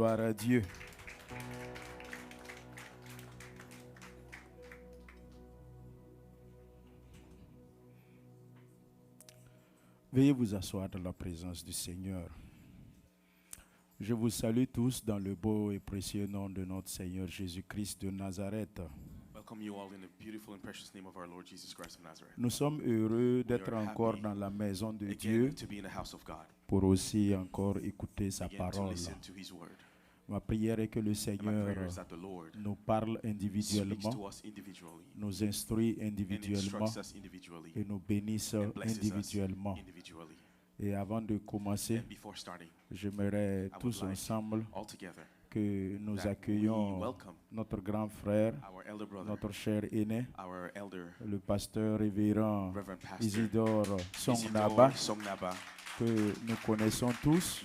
Gloire à Dieu. Veuillez vous asseoir dans la présence du Seigneur. Je vous salue tous dans le beau et précieux nom de notre Seigneur Jésus-Christ de Nazareth. Nous sommes heureux d'être encore dans la maison de Dieu pour aussi encore écouter sa parole. Ma prière est que le Seigneur nous parle individuellement, nous instruit individuellement et nous bénisse individuellement. Et avant de commencer, j'aimerais tous ensemble que nous accueillions notre grand frère, notre cher aîné, le pasteur révérend Isidore Songnaba, que nous connaissons tous.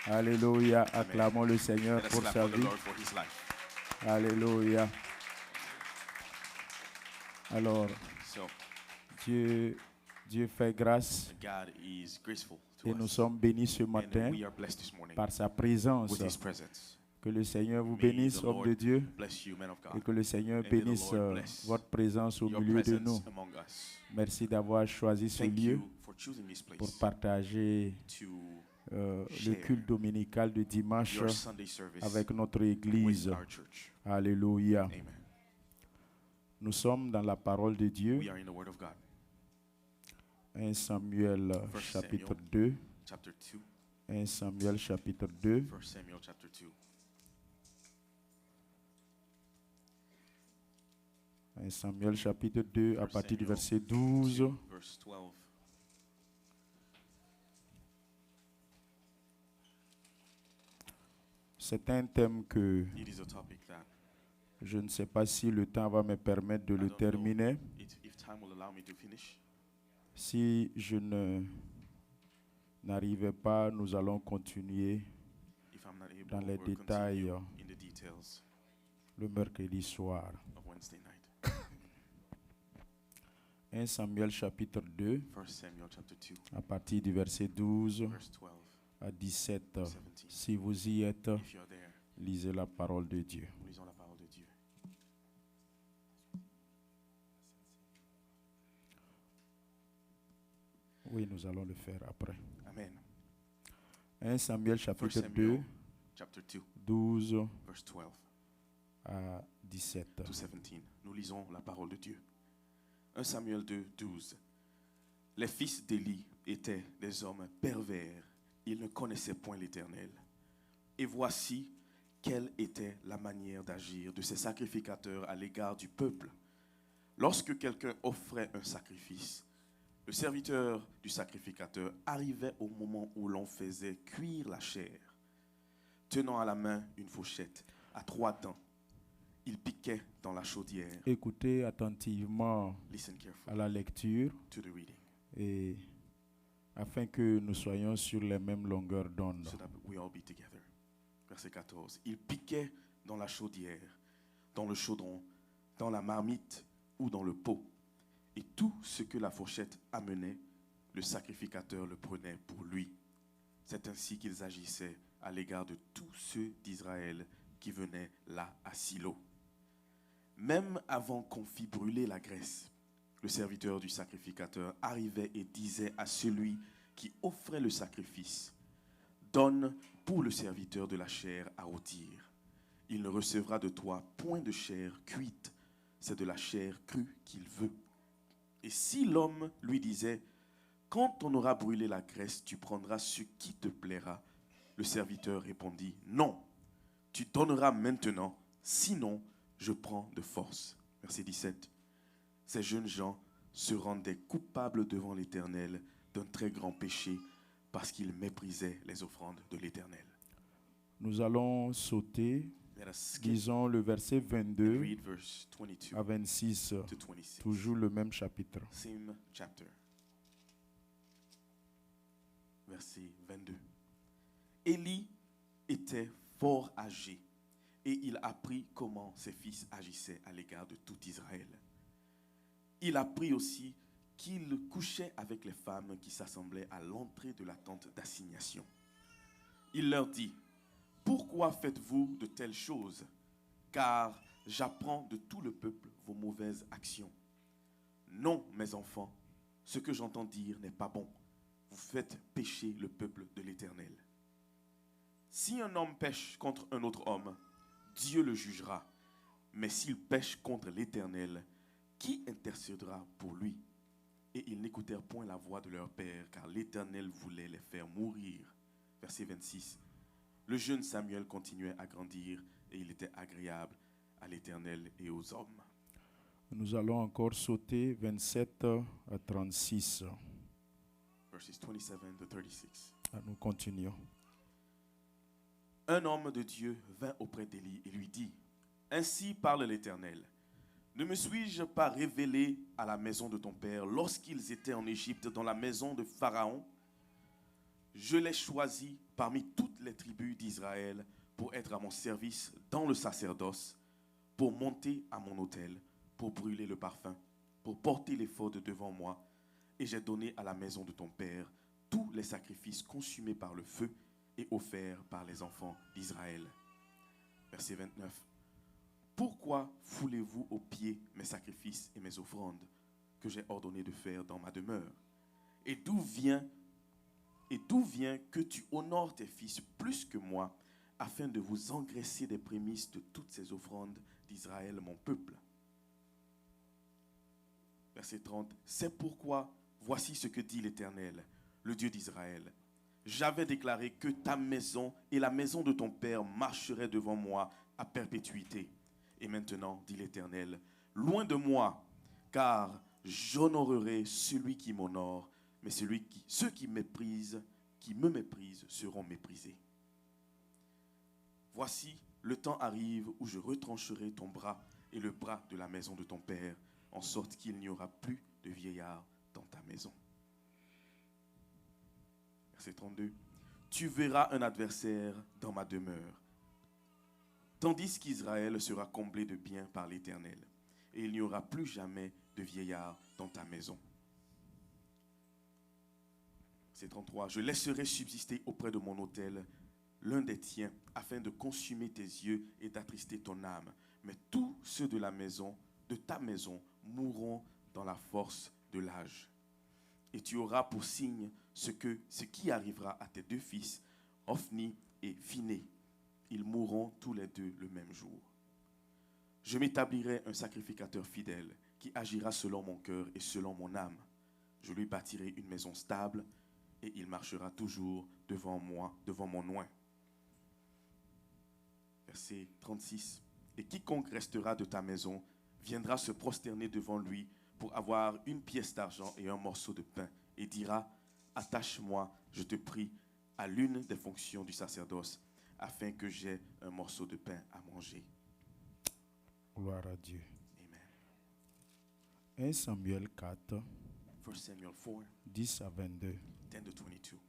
Alléluia, acclamons le Seigneur pour sa vie. Alléluia. Alors, Dieu fait grâce et nous sommes bénis ce matin par sa présence. Que le Seigneur vous bénisse, homme de Dieu, et que le Seigneur bénisse votre présence au milieu de nous. Merci d'avoir choisi ce lieu pour partager le culte dominical de dimanche avec notre Église. Alléluia. Nous sommes dans la parole de Dieu. 1 Samuel chapitre 2. 1 Samuel chapitre 2. Samuel chapitre 2 à partir du verset 12. C'est un thème que je ne sais pas si le temps va me permettre de le terminer. Si je n'arrivais pas, nous allons continuer dans les détails le mercredi soir. 1 Samuel chapitre 2, à partir du verset 12 à 17. Si vous y êtes, lisez la parole de Dieu. Oui, nous allons le faire après. Amen. 1 Samuel chapitre 2, 12 à 17. Nous lisons la parole de Dieu. 1 Samuel 2, 12. Les fils d'Élie étaient des hommes pervers. Ils ne connaissaient point l'Éternel. Et voici quelle était la manière d'agir de ces sacrificateurs à l'égard du peuple. Lorsque quelqu'un offrait un sacrifice, le serviteur du sacrificateur arrivait au moment où l'on faisait cuire la chair. Tenant à la main une fourchette à 3 dents, il piquait dans la chaudière. Écoutez attentivement à la lecture et afin que nous soyons sur les mêmes longueurs d'onde. Verset 14. Il piquait dans la chaudière, dans le chaudron, dans la marmite ou dans le pot. Et tout ce que la fourchette amenait, le sacrificateur le prenait pour lui. C'est ainsi qu'ils agissaient à l'égard de tous ceux d'Israël qui venaient là à Silo. Même avant qu'on fît brûler la graisse, le serviteur du sacrificateur arrivait et disait à celui qui offrait le sacrifice: donne pour le serviteur de la chair à rôtir. Il ne recevra de toi point de chair cuite, c'est de la chair crue qu'il veut. Et si l'homme lui disait: quand on aura brûlé la graisse, tu prendras ce qui te plaira, le serviteur répondit: non, tu donneras maintenant, sinon je prends de force. Verset 17. Ces jeunes gens se rendaient coupables devant l'Éternel d'un très grand péché parce qu'ils méprisaient les offrandes de l'Éternel. Nous allons sauter, disons le verset 22 à 26, toujours le même chapitre. Same chapter. Verset 22. Élie était fort âgé et il apprit comment ses fils agissaient à l'égard de tout Israël. Il apprit aussi qu'il couchait avec les femmes qui s'assemblaient à l'entrée de la tente d'assignation. Il leur dit: pourquoi faites-vous de telles choses? Car j'apprends de tout le peuple vos mauvaises actions. Non, mes enfants, ce que j'entends dire n'est pas bon. Vous faites pécher le peuple de l'Éternel. Si un homme pêche contre un autre homme, Dieu le jugera. Mais s'il pêche contre l'Éternel, qui intercédera pour lui? Et ils n'écoutèrent point la voix de leur père, car l'Éternel voulait les faire mourir. Verset 26. Le jeune Samuel continuait à grandir, et il était agréable à l'Éternel et aux hommes. Nous allons encore sauter 27 à 36. Verses 27 to 36. Nous continuons. Un homme de Dieu vint auprès d'Élie et lui dit: Ainsi parle l'Éternel. Ne me suis-je pas révélé à la maison de ton père lorsqu'ils étaient en Égypte dans la maison de Pharaon? Je l'ai choisi parmi toutes les tribus d'Israël pour être à mon service dans le sacerdoce, pour monter à mon autel, pour brûler le parfum, pour porter l'éphod devant moi. Et j'ai donné à la maison de ton père tous les sacrifices consumés par le feu et offerts par les enfants d'Israël. Verset 29. Pourquoi foulez-vous aux pieds mes sacrifices et mes offrandes que j'ai ordonné de faire dans ma demeure? Et d'où vient que tu honores tes fils plus que moi, afin de vous engraisser des prémices de toutes ces offrandes d'Israël, mon peuple? Verset 30. C'est pourquoi, voici ce que dit l'Éternel, le Dieu d'Israël. J'avais déclaré que ta maison et la maison de ton père marcheraient devant moi à perpétuité. Et maintenant, dit l'Éternel, loin de moi, car j'honorerai celui qui m'honore, mais ceux qui me méprisent seront méprisés. Voici, le temps arrive où je retrancherai ton bras et le bras de la maison de ton père, en sorte qu'il n'y aura plus de vieillards dans ta maison. Verset 32. Tu verras un adversaire dans ma demeure, tandis qu'Israël sera comblé de biens par l'Éternel, et il n'y aura plus jamais de vieillard dans ta maison. Verset 33. Je laisserai subsister auprès de mon autel l'un des tiens, afin de consumer tes yeux et d'attrister ton âme. Mais tous ceux de ta maison, mourront dans la force de l'âge. Et tu auras pour signe ce qui arrivera à tes deux fils, Ophni et Phiné. Ils mourront tous les deux le même jour. Je m'établirai un sacrificateur fidèle qui agira selon mon cœur et selon mon âme. Je lui bâtirai une maison stable et il marchera toujours devant moi, devant mon oint. Verset 36. Et quiconque restera de ta maison viendra se prosterner devant lui pour avoir une pièce d'argent et un morceau de pain, et dira: attache-moi, je te prie, à l'une des fonctions du sacerdoce, afin que j'aie un morceau de pain à manger. Gloire à Dieu. Amen. 1 Samuel 4, 1 Samuel 4, 10 à 22. 10 to 22.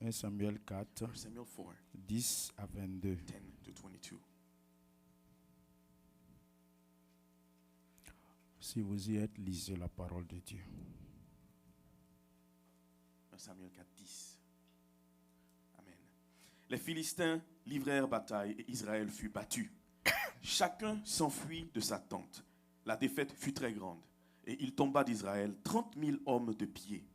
1 Samuel 4, 1 Samuel 4, 10 à 22. 10 to 22. Si vous y êtes, lisez la parole de Dieu. 1 Samuel 4, 10. Amen. Les Philistins livrèrent bataille et Israël fut battu. Chacun s'enfuit de sa tente. La défaite fut très grande. Et il tomba d'Israël 30 000 hommes de pied.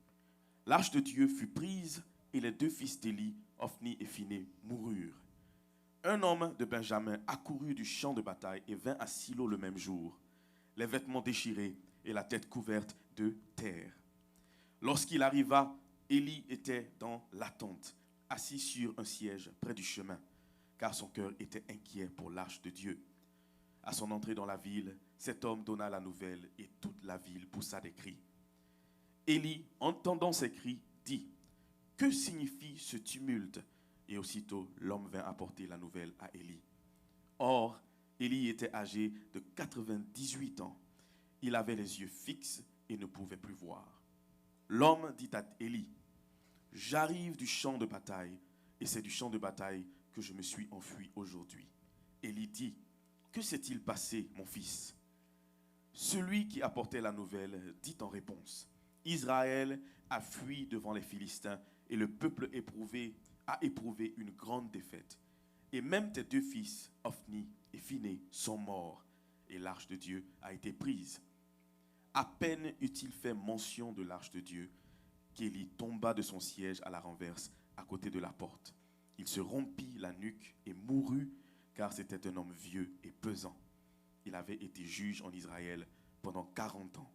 L'arche de Dieu fut prise et les deux fils d'Élie, Ophni et Phiné, moururent. Un homme de Benjamin accourut du champ de bataille et vint à Silo le même jour, les vêtements déchirés et la tête couverte de terre. Lorsqu'il arriva, Élie était dans la tente, assis sur un siège près du chemin, car son cœur était inquiet pour l'arche de Dieu. À son entrée dans la ville, cet homme donna la nouvelle et toute la ville poussa des cris. Élie, entendant ces cris, dit: que signifie ce tumulte? Et aussitôt, l'homme vint apporter la nouvelle à Élie. Or, Élie était âgé de 98 ans. Il avait les yeux fixes et ne pouvait plus voir. L'homme dit à Élie: j'arrive du champ de bataille, et c'est du champ de bataille que je me suis enfui aujourd'hui. Élie dit: que s'est-il passé, mon fils? Celui qui apportait la nouvelle dit en réponse: Israël a fui devant les Philistins, et le peuple a éprouvé une grande défaite. Et même tes 2 fils, Ophni et Phiné, sont morts, et l'arche de Dieu a été prise. À peine eut-il fait mention de l'arche de Dieu qu'Élie tomba de son siège à la renverse, à côté de la porte. Il se rompit la nuque et mourut, car c'était un homme vieux et pesant. Il avait été juge en Israël pendant 40 ans.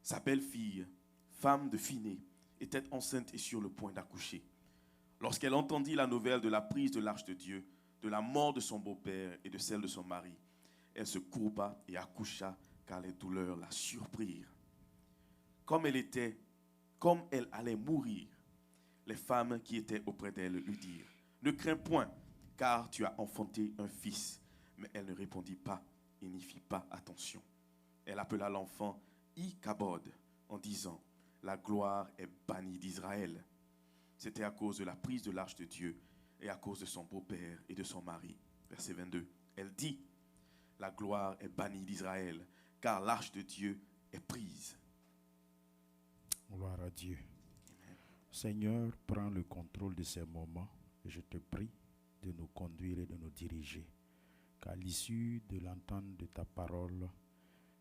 Sa belle-fille, femme de Phiné, était enceinte et sur le point d'accoucher. Lorsqu'elle entendit la nouvelle de la prise de l'arche de Dieu, de la mort de son beau-père et de celle de son mari, elle se courba et accoucha, car les douleurs la surprirent. Comme elle allait mourir, les femmes qui étaient auprès d'elle lui dirent: ne crains point, car tu as enfanté un fils. Mais elle ne répondit pas et n'y fit pas attention. Elle appela l'enfant Ichabod en disant: la gloire est bannie d'Israël. C'était à cause de la prise de l'arche de Dieu et à cause de son beau-père et de son mari. Verset 22. Elle dit: la gloire est bannie d'Israël, car l'arche de Dieu est prise. Gloire à Dieu. Amen. Seigneur, prends le contrôle de ces moments et je te prie de nous conduire et de nous diriger. Qu'à l'issue de l'entente de ta parole,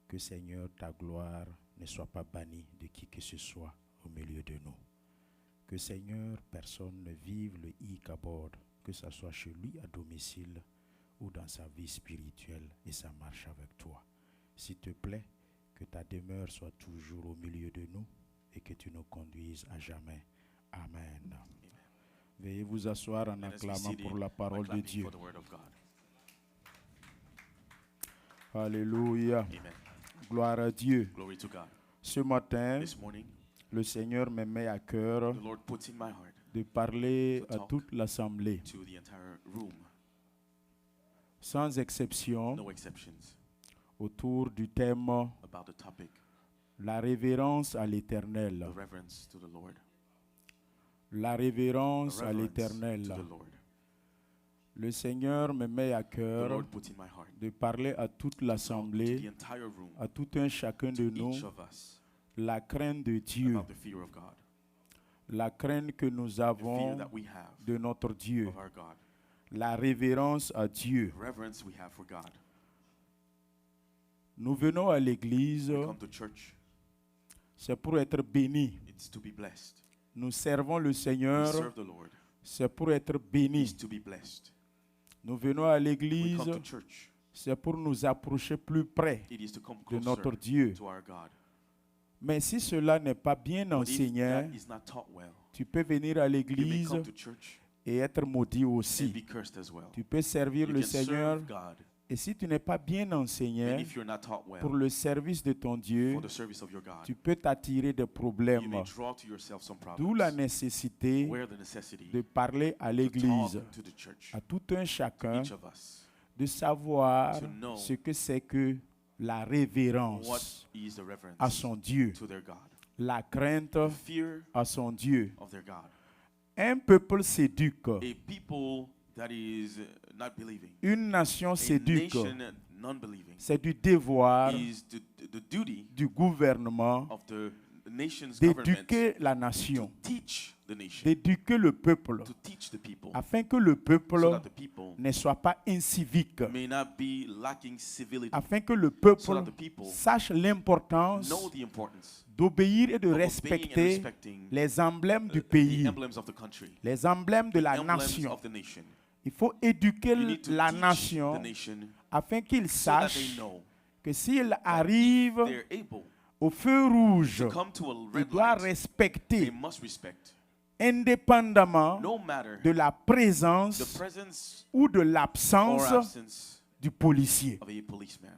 que Seigneur, ta gloire ne soit pas bannie de qui que ce soit au milieu de nous. Que Seigneur, personne ne vive le Ichabod, que ce soit chez lui à domicile ou dans sa vie spirituelle et sa marche avec toi. S'il te plaît, que ta demeure soit toujours au milieu de nous et que tu nous conduises à jamais. Amen. Amen. Veuillez vous asseoir en acclamant pour la parole de Dieu. Alléluia. Amen. Gloire à Dieu. Glory to God. Ce matin, This morning, le Seigneur me met à cœur the Lord puts in my heart de parler à toute l'assemblée, to the entire room, sans exception, no exceptions, autour du thème about the topic, la révérence à l'Éternel. the reverence to the Lord. La révérence The à reverence l'Éternel. to the Lord. Le Seigneur me met à The cœur Lord put in my heart de parler à toute to l'assemblée, the entire room, à tout un chacun de to nous, each of us, la crainte de Dieu, about the fear of God, la crainte que nous the fear avons that we have de notre Dieu, of our God, la révérence à Dieu. the reverence we have for God. Nous venons à l'église, We come to church, c'est pour être bénis. it's to be blessed. Nous servons le We Seigneur, serve the Lord, c'est pour être it's bénis. to be blessed. Nous venons à We l'église, come to church, c'est pour nous approcher plus près it is to come de notre closer Dieu. to our God. Mais si cela n'est pas bien But if enseigné, that is not taught well, tu peux venir à you may l'église come to church et être maudit and aussi. be cursed as well. Tu peux servir You le can Seigneur serve God, et si tu n'es pas bien and enseigné if you're not taught well pour le service de ton Dieu, for the service of your God, tu peux t'attirer des you problèmes. may draw to yourself some D'où la problems. nécessité Where the necessity de parler à to l'église, talk to the church, à tout un chacun, each of us, de savoir to know ce que c'est que la what révérence is the à reverence son Dieu, to their God, la crainte the fear à son Dieu. of their God. Un peuple s'éduque, A people that is not believing, une nation a s'éduque. nation non-believing, C'est du devoir is the duty du gouvernement of the nation's government d'éduquer la to nation, teach the nation, d'éduquer le peuple, to teach the people, afin que le so peuple that the people ne soit pas incivique, may not be lacking civility, afin que le so peuple that the people sache l'importance know the importance d'obéir et de of obeying and respecter respecting les emblèmes du the pays, emblems of the country, les emblèmes de la emblems nation. of the nation. Il faut éduquer You need to la teach the nation nation afin qu'ils so that they sachent know que s'ils arrivent they're able au feu rouge, to come to a ils red doivent light. They respecter, must respect, indépendamment no matter de la the présence presence ou de or l'absence absence du policier. of a policeman.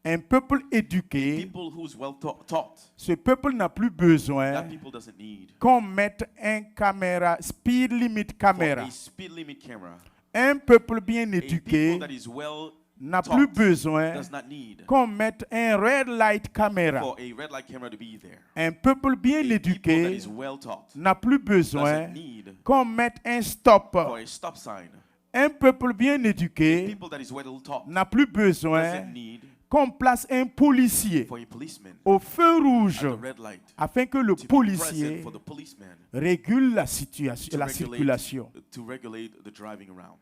Un peuple éduqué, People who's well taught, ce peuple n'a plus besoin that people doesn't need qu'on mette un caméra, speed limit for caméra. a speed limit camera. Un peuple bien A people éduqué that is well n'a plus taught besoin does not need qu'on mette un red light caméra. for a red light camera to be there. Un peuple bien A people that éduqué is well taught n'a plus besoin doesn't need qu'on mette un stop. for a stop sign. Un peuple bien éduqué People that is well taught n'a plus besoin doesn't need qu'on place un policier for a policeman au feu rouge at the red light afin que le to be policier present for the policeman régule la to situation, la regulate, circulation. to regulate the driving around.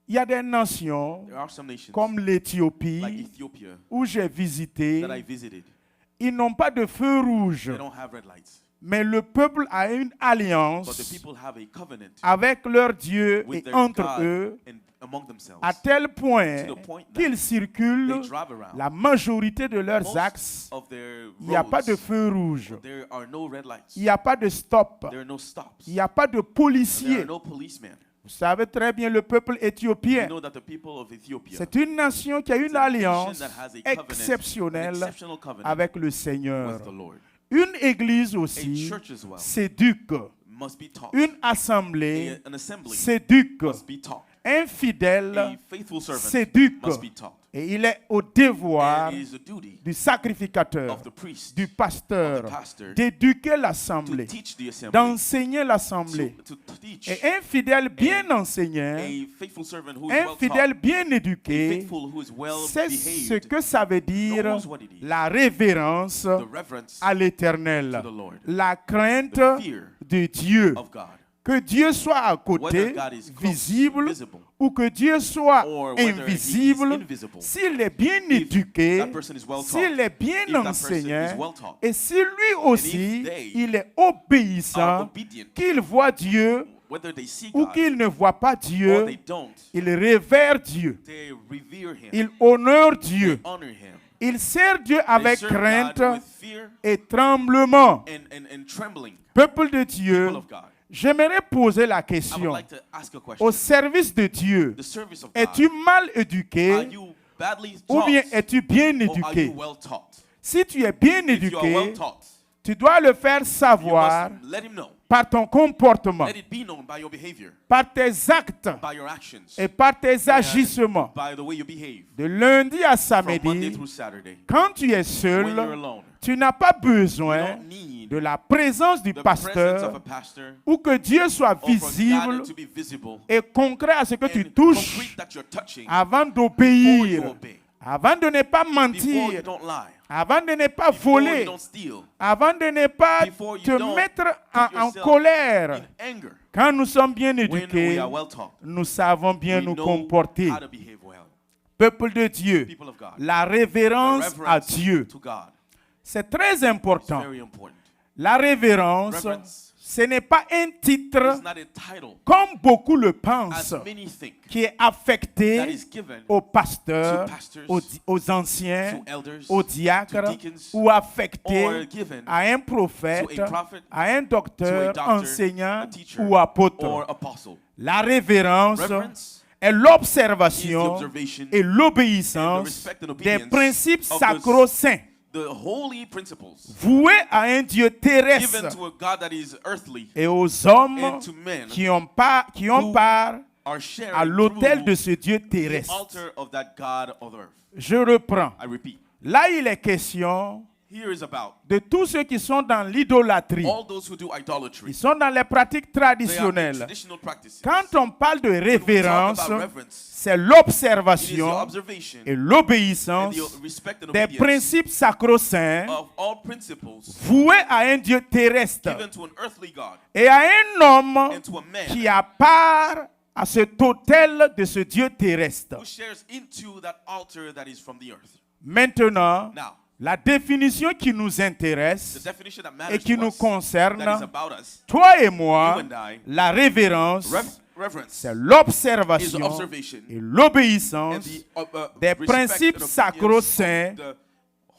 Il y a des nations comme l'Éthiopie like Ethiopia où j'ai visité, that I visited. ils n'ont pas de feu rouge. They don't have red lights. Mais le peuple a une But the alliance people have a covenant avec leur Dieu with et their entre God eux and among themselves. à tel point To the point that qu'ils circulent they drive around. la majorité de leurs Most axes. of their Il n'y a pas de roads, feu rouge. there are no red lights. Il n'y a pas de stop. There are no stops. Il n'y a pas de There policiers. are no policemen. Vous savez très bien le peuple You éthiopien. know that the people of Ethiopia, C'est une nation qui a une it's a nation alliance that has a covenant, an exceptionnelle exceptional covenant avec le Seigneur. with the Lord. Une église A aussi church as well s'éduque. must be taught. Une assemblée An assembly s'éduque. must be taught. Un A fidèle faithful servant s'éduque. must be taught. Et il est au devoir And it is the duty du sacrificateur, of the priest du pasteur, of the pastor d'éduquer to l'assemblée, teach the assembly, d'enseigner l'assemblée. to teach Et un fidèle bien enseigné, a faithful servant who is un well fidèle taught, bien a éduqué, faithful who is well c'est ce behaved, que ça veut dire knows what it is. la révérence The reverence à l'Éternel, to the Lord, la crainte the fear de Dieu. of God. Que Dieu soit à côté, Whether God is close, visible, visible, ou que Dieu soit or whether he is invisible, invisible. s'il est bien If éduqué, that person is well s'il taught, est bien if that person enseigné, is well taught, et si lui aussi, they il est are obéissant, obedient, qu'il voit Dieu whether they see ou God qu'il ne voit pas or Dieu, they don't, il révère Dieu, they revere him, il honore Dieu, honor him. il sert Dieu They avec serve crainte God with fear et tremblement. and trembling. Peuple de Dieu, People of God. j'aimerais poser la I would question. like to ask a question. Au service de Dieu, The service of es-tu God. mal Are éduqué you badly ou taught bien es-tu bien or are éduqué? you well taught? Si tu es bien If you are well éduqué, taught, tu dois le faire you savoir must let him know. par ton comportement, Let it be known by your behavior, par tes actes by your actions, et par tes agissements. by the way you behave. De lundi à From Monday samedi, through Saturday, quand tu es when you're seul, alone, tu n'as pas you besoin don't need de la présence du the presence of a pasteur pastor ou que Dieu soit or for visible God to be visible et concret à ce que tu and touches concrete that you're touching avant before you d'obéir, obey, avant de ne pas before you mentir, don't lie, avant de ne pas before you voler, don't steal, avant de ne pas before you te don't mettre put en yourself colère. in anger. Quand nous sommes bien When we éduqués, are well taught, nous savons bien we nous know comporter. how to behave well. Peuple de Dieu, People of God, la the révérence à reverence Dieu, to God c'est très is important. very important. La révérence, Reverence ce n'est pas un titre, is not a title, comme beaucoup le pensent, as many think, qui est that affecté is given aux pasteurs, to pastors, aux anciens, to elders, aux to diacres, deacons, ou affecté or given à un prophète, to a prophet, à un to a docteur, doctor, enseignant a teacher, ou apôtre. or apostle. La révérence Reverence est is the l'observation observation et and the l'obéissance respect and des obedience principes of sacro-saints the holy principles voués à un Dieu given terrestre to a God that is earthly et aux hommes and to men qui ont part are sharing à l'autel through de ce Dieu the terrestre. altar of that God of earth. Je reprends. I repeat, Là, il est question here is about de tous ceux qui sont dans l'idolâtrie. all those who do Ils idolatry. sont dans les pratiques They are in traditionnelles. traditional practices. Quand on parle de When we talk révérence, about reverence, c'est it is the l'observation observation et and l'obéissance the respect and des obedience principes sacro-saints of all principles voués à un Dieu terrestre given to an earthly God et à un homme and to a qui man a part à cet autel de ce Dieu terrestre. who shares into that altar that is from the earth. Maintenant, Now, la définition qui nous the intéresse definition that et matters qui to nous us, concerne, that is about us, toi et moi, you and I, la révérence, reverence c'est is l'observation observation et and l'obéissance the des respect principes and obedience sacro-saints of the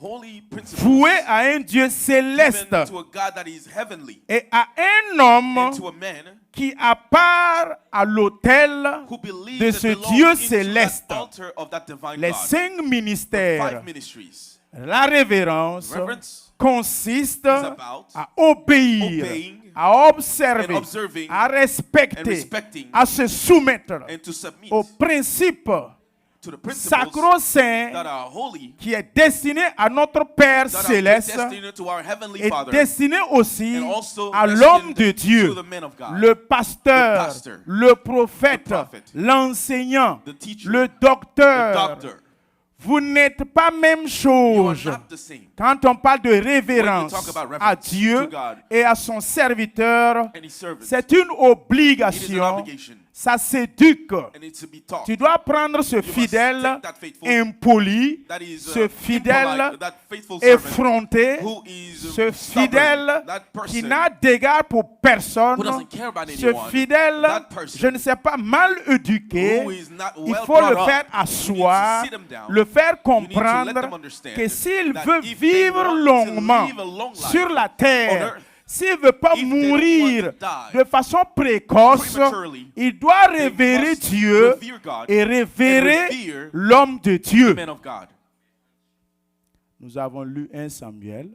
holy principles voués à un Dieu céleste given to a God that is heavenly et à un homme and to a man qui a part à l'autel who believes de and ce belongs Dieu into céleste. that altar of that divine Les God. 5 The ministères. 5 ministries. La révérence Reverence consiste about à obéir, obeying à observer, and observing à and respecter, respecting à se soumettre and to submit aux principes to the principles sacro-saints that are holy, qui est destiné à notre Père that are céleste destined to our heavenly et Father, destiné aussi and also à l'homme de destined Dieu, to the man of God, le pasteur, the pastor, le prophète, the prophet, l'enseignant, the teacher, le the docteur. doctor. Vous n'êtes pas même You are chose. not the same. Quand on parle de révérence When we talk about à reverence Dieu to God et à son serviteur, and his servants, c'est une it is an obligation obligation ça s'éduque. Tu dois prendre ce fidèle impoli, ce fidèle effronté, ce fidèle qui n'a d'égard pour personne, ce fidèle, je ne sais pas, mal éduqué. Il faut le faire asseoir, le faire comprendre que s'il veut vivre longuement sur la terre, s'il ne veut pas mourir de façon précoce, il doit révérer Dieu et révérer l'homme de Dieu. Nous avons lu 1 Samuel.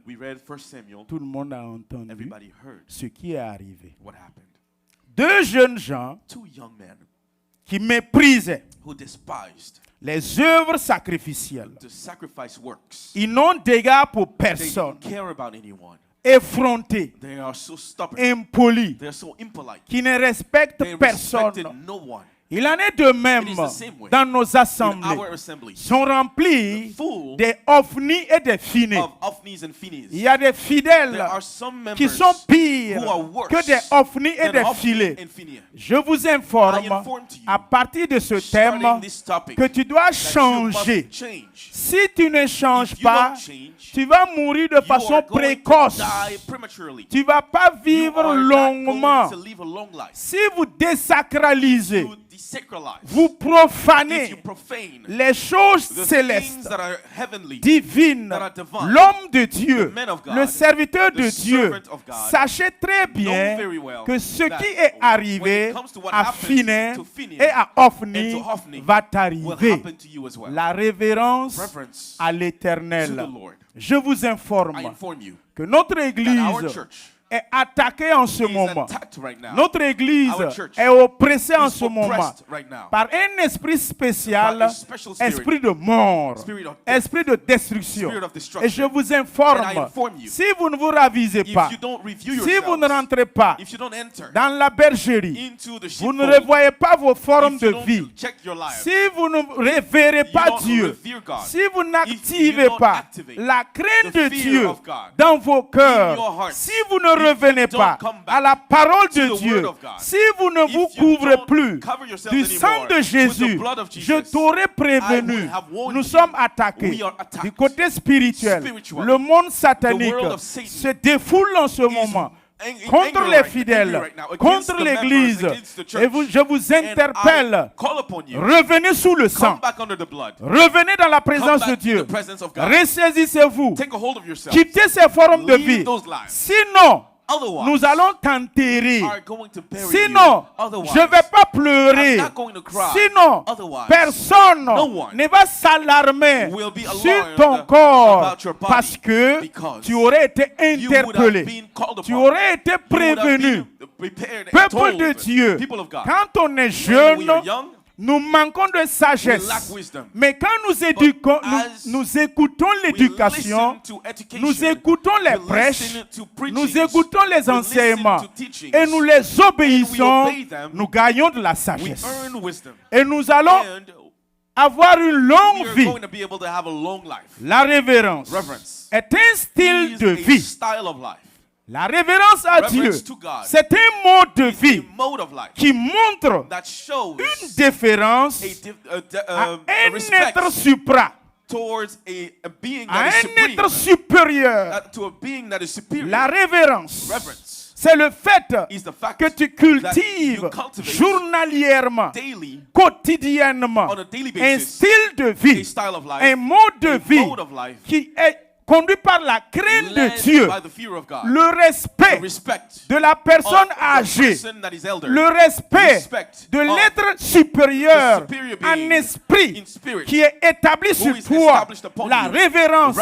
Tout le monde a entendu ce qui est arrivé. 2 jeunes gens qui méprisaient les œuvres sacrificielles. Ils n'ont d'égard pour personne. Effrontés, impolis, qui ne respectent personne. Il en est de même dans nos assemblées. Sont remplis des ovnis et des finés. Il y a des fidèles qui sont pires que des ovnis et des filets. Je vous informe à partir de ce thème que tu dois changer. Si tu ne changes pas, tu vas mourir de façon précoce. Tu ne vas pas vivre longuement. Si vous désacralisez, vous profanez les choses célestes, divines, l'homme de Dieu, le serviteur de Dieu. Sachez très bien que ce qui est arrivé à Phiné et à Ophni va t'arriver. La révérence à l'Éternel. Je vous informe que notre Église est attaquée en ce moment. Notre Église est oppressée en ce moment par un esprit spécial, esprit de mort, esprit de destruction. Et je vous informe, si vous ne vous ravisez pas, si vous ne rentrez pas dans la bergerie, vous ne revoyez pas vos formes de vie, si vous ne révérez pas Dieu, si vous n'activez pas la crainte de Dieu dans vos cœurs, si vous ne revenez pas à la parole de Dieu, si vous ne vous couvrez plus du sang de Jésus, je t'aurais prévenu. Nous sommes attaqués du côté spirituel. Le monde satanique se défoule en ce moment contre les fidèles, contre l'Église. Et je vous interpelle, revenez sous le sang, revenez dans la présence de Dieu, ressaisissez-vous, quittez ces formes de vie. Sinon, nous allons t'enterrer. Sinon, je ne vais pas pleurer. Sinon, personne ne va s'alarmer sur ton corps parce que tu aurais été interpellé. Tu aurais été prévenu. Peuple de Dieu, quand on est jeune, nous manquons de sagesse. Mais quand nous écoutons l'éducation, nous écoutons les prêches, nous écoutons les enseignements et nous les obéissons, nous gagnons de la sagesse. Et nous allons avoir une longue vie. La révérence est un style de vie. La révérence à Dieu, c'est un mode de vie qui montre une déférence à un être supra, à un être supérieur. La révérence, c'est le fait que tu cultives journalièrement, quotidiennement, un style de vie, un mode de vie qui est conduit par la crainte de Dieu, le respect de la personne âgée, le respect de l'être supérieur en esprit qui est établi sur toi. La révérence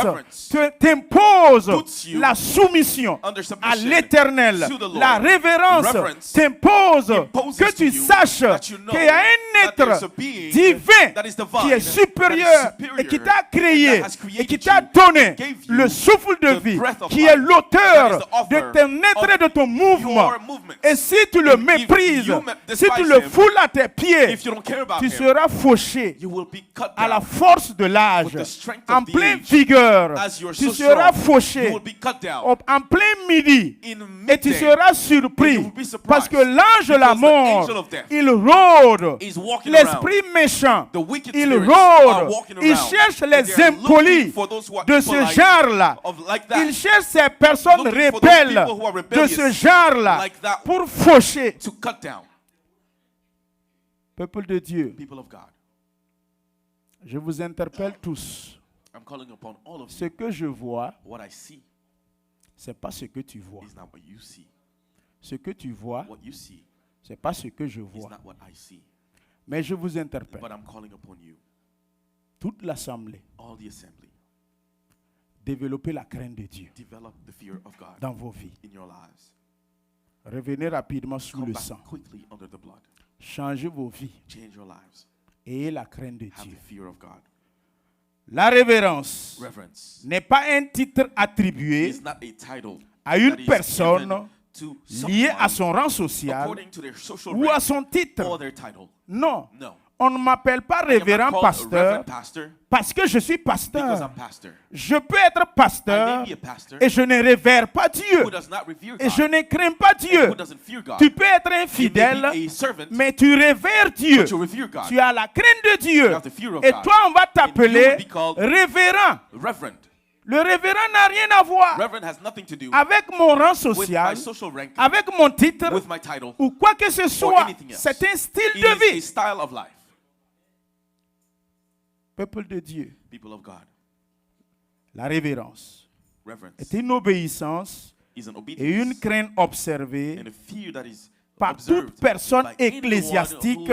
t'impose la soumission à l'Éternel. La révérence t'impose que tu saches qu'il y a un être divin qui est supérieur et qui t'a créé et qui t'a donné le souffle de vie, qui est l'auteur de ton être et de ton mouvement. Et si tu le méprises, si tu le foules à tes pieds, tu seras fauché à la force de l'âge, en pleine vigueur. Tu seras fauché en plein midi et tu seras surpris parce que l'ange de la mort, il rôde, l'esprit méchant, il rôde, il cherche les impolis de ce genre-là. Il cherche ces personnes rebelles de ce genre-là pour faucher. Peuple de Dieu, je vous interpelle tous. Ce que je vois, ce n'est pas ce que tu vois. Ce que tu vois, ce n'est pas ce que je vois. Mais je vous interpelle. Toute l'assemblée. Développez la crainte de Dieu dans vos vies. Revenez rapidement sous le sang. Changez vos vies. Ayez la crainte de Dieu. La révérence n'est pas un titre attribué à une personne liée à son rang social ou à son titre. Non. On ne m'appelle pas révérend pasteur parce que je suis pasteur. Je peux être pasteur et je ne révère pas Dieu. Et je ne crains pas Dieu. Tu peux être infidèle, mais tu révères Dieu. Tu as la crainte de Dieu. Et toi, on va t'appeler révérend. Le révérend n'a rien à voir avec mon rang social, avec mon titre ou quoi que ce soit. C'est un style de vie. Peuple de Dieu, la révérence est une obéissance et une crainte observée par toute personne ecclésiastique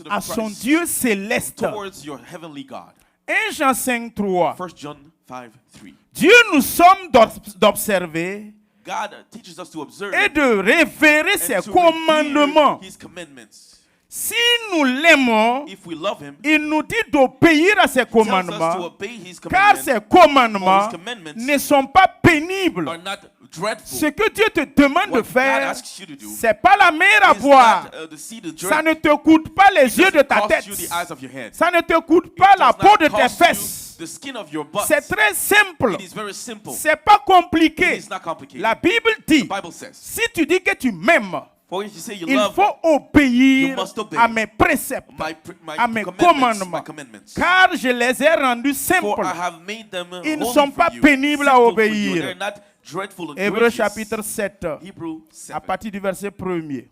à son Dieu céleste. 1 Jean 5:3. Dieu nous sommes d'observer et de révérer ses commandements. Si nous l'aimons, il nous dit d'obéir à ses commandements, car ses commandements ne sont pas pénibles. Ce que Dieu te demande de faire, ce n'est pas la mer à boire. Ça ne te coûte pas les yeux de ta tête. Ça ne te coûte pas la peau de tes fesses. C'est très simple. Ce n'est pas compliqué. La Bible dit, si tu dis que tu m'aimes, il faut obéir à mes préceptes, à mes commandements, car je les ai rendus simples. Ils ne sont pas pénibles à obéir. Hébreux chapitre 7, à partir du verset 1er.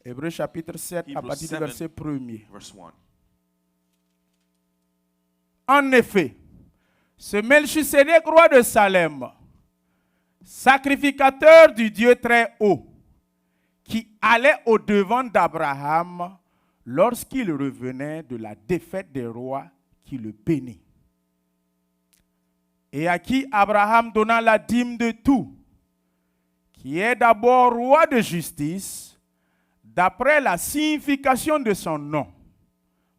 Hébreux chapitre 7, à partir du verset 1er. En effet, ce Melchisédek, roi de Salem, sacrificateur du Dieu très haut, qui allait au-devant d'Abraham lorsqu'il revenait de la défaite des rois qui le bénit, et à qui Abraham donna la dîme de tout, qui est d'abord roi de justice, d'après la signification de son nom,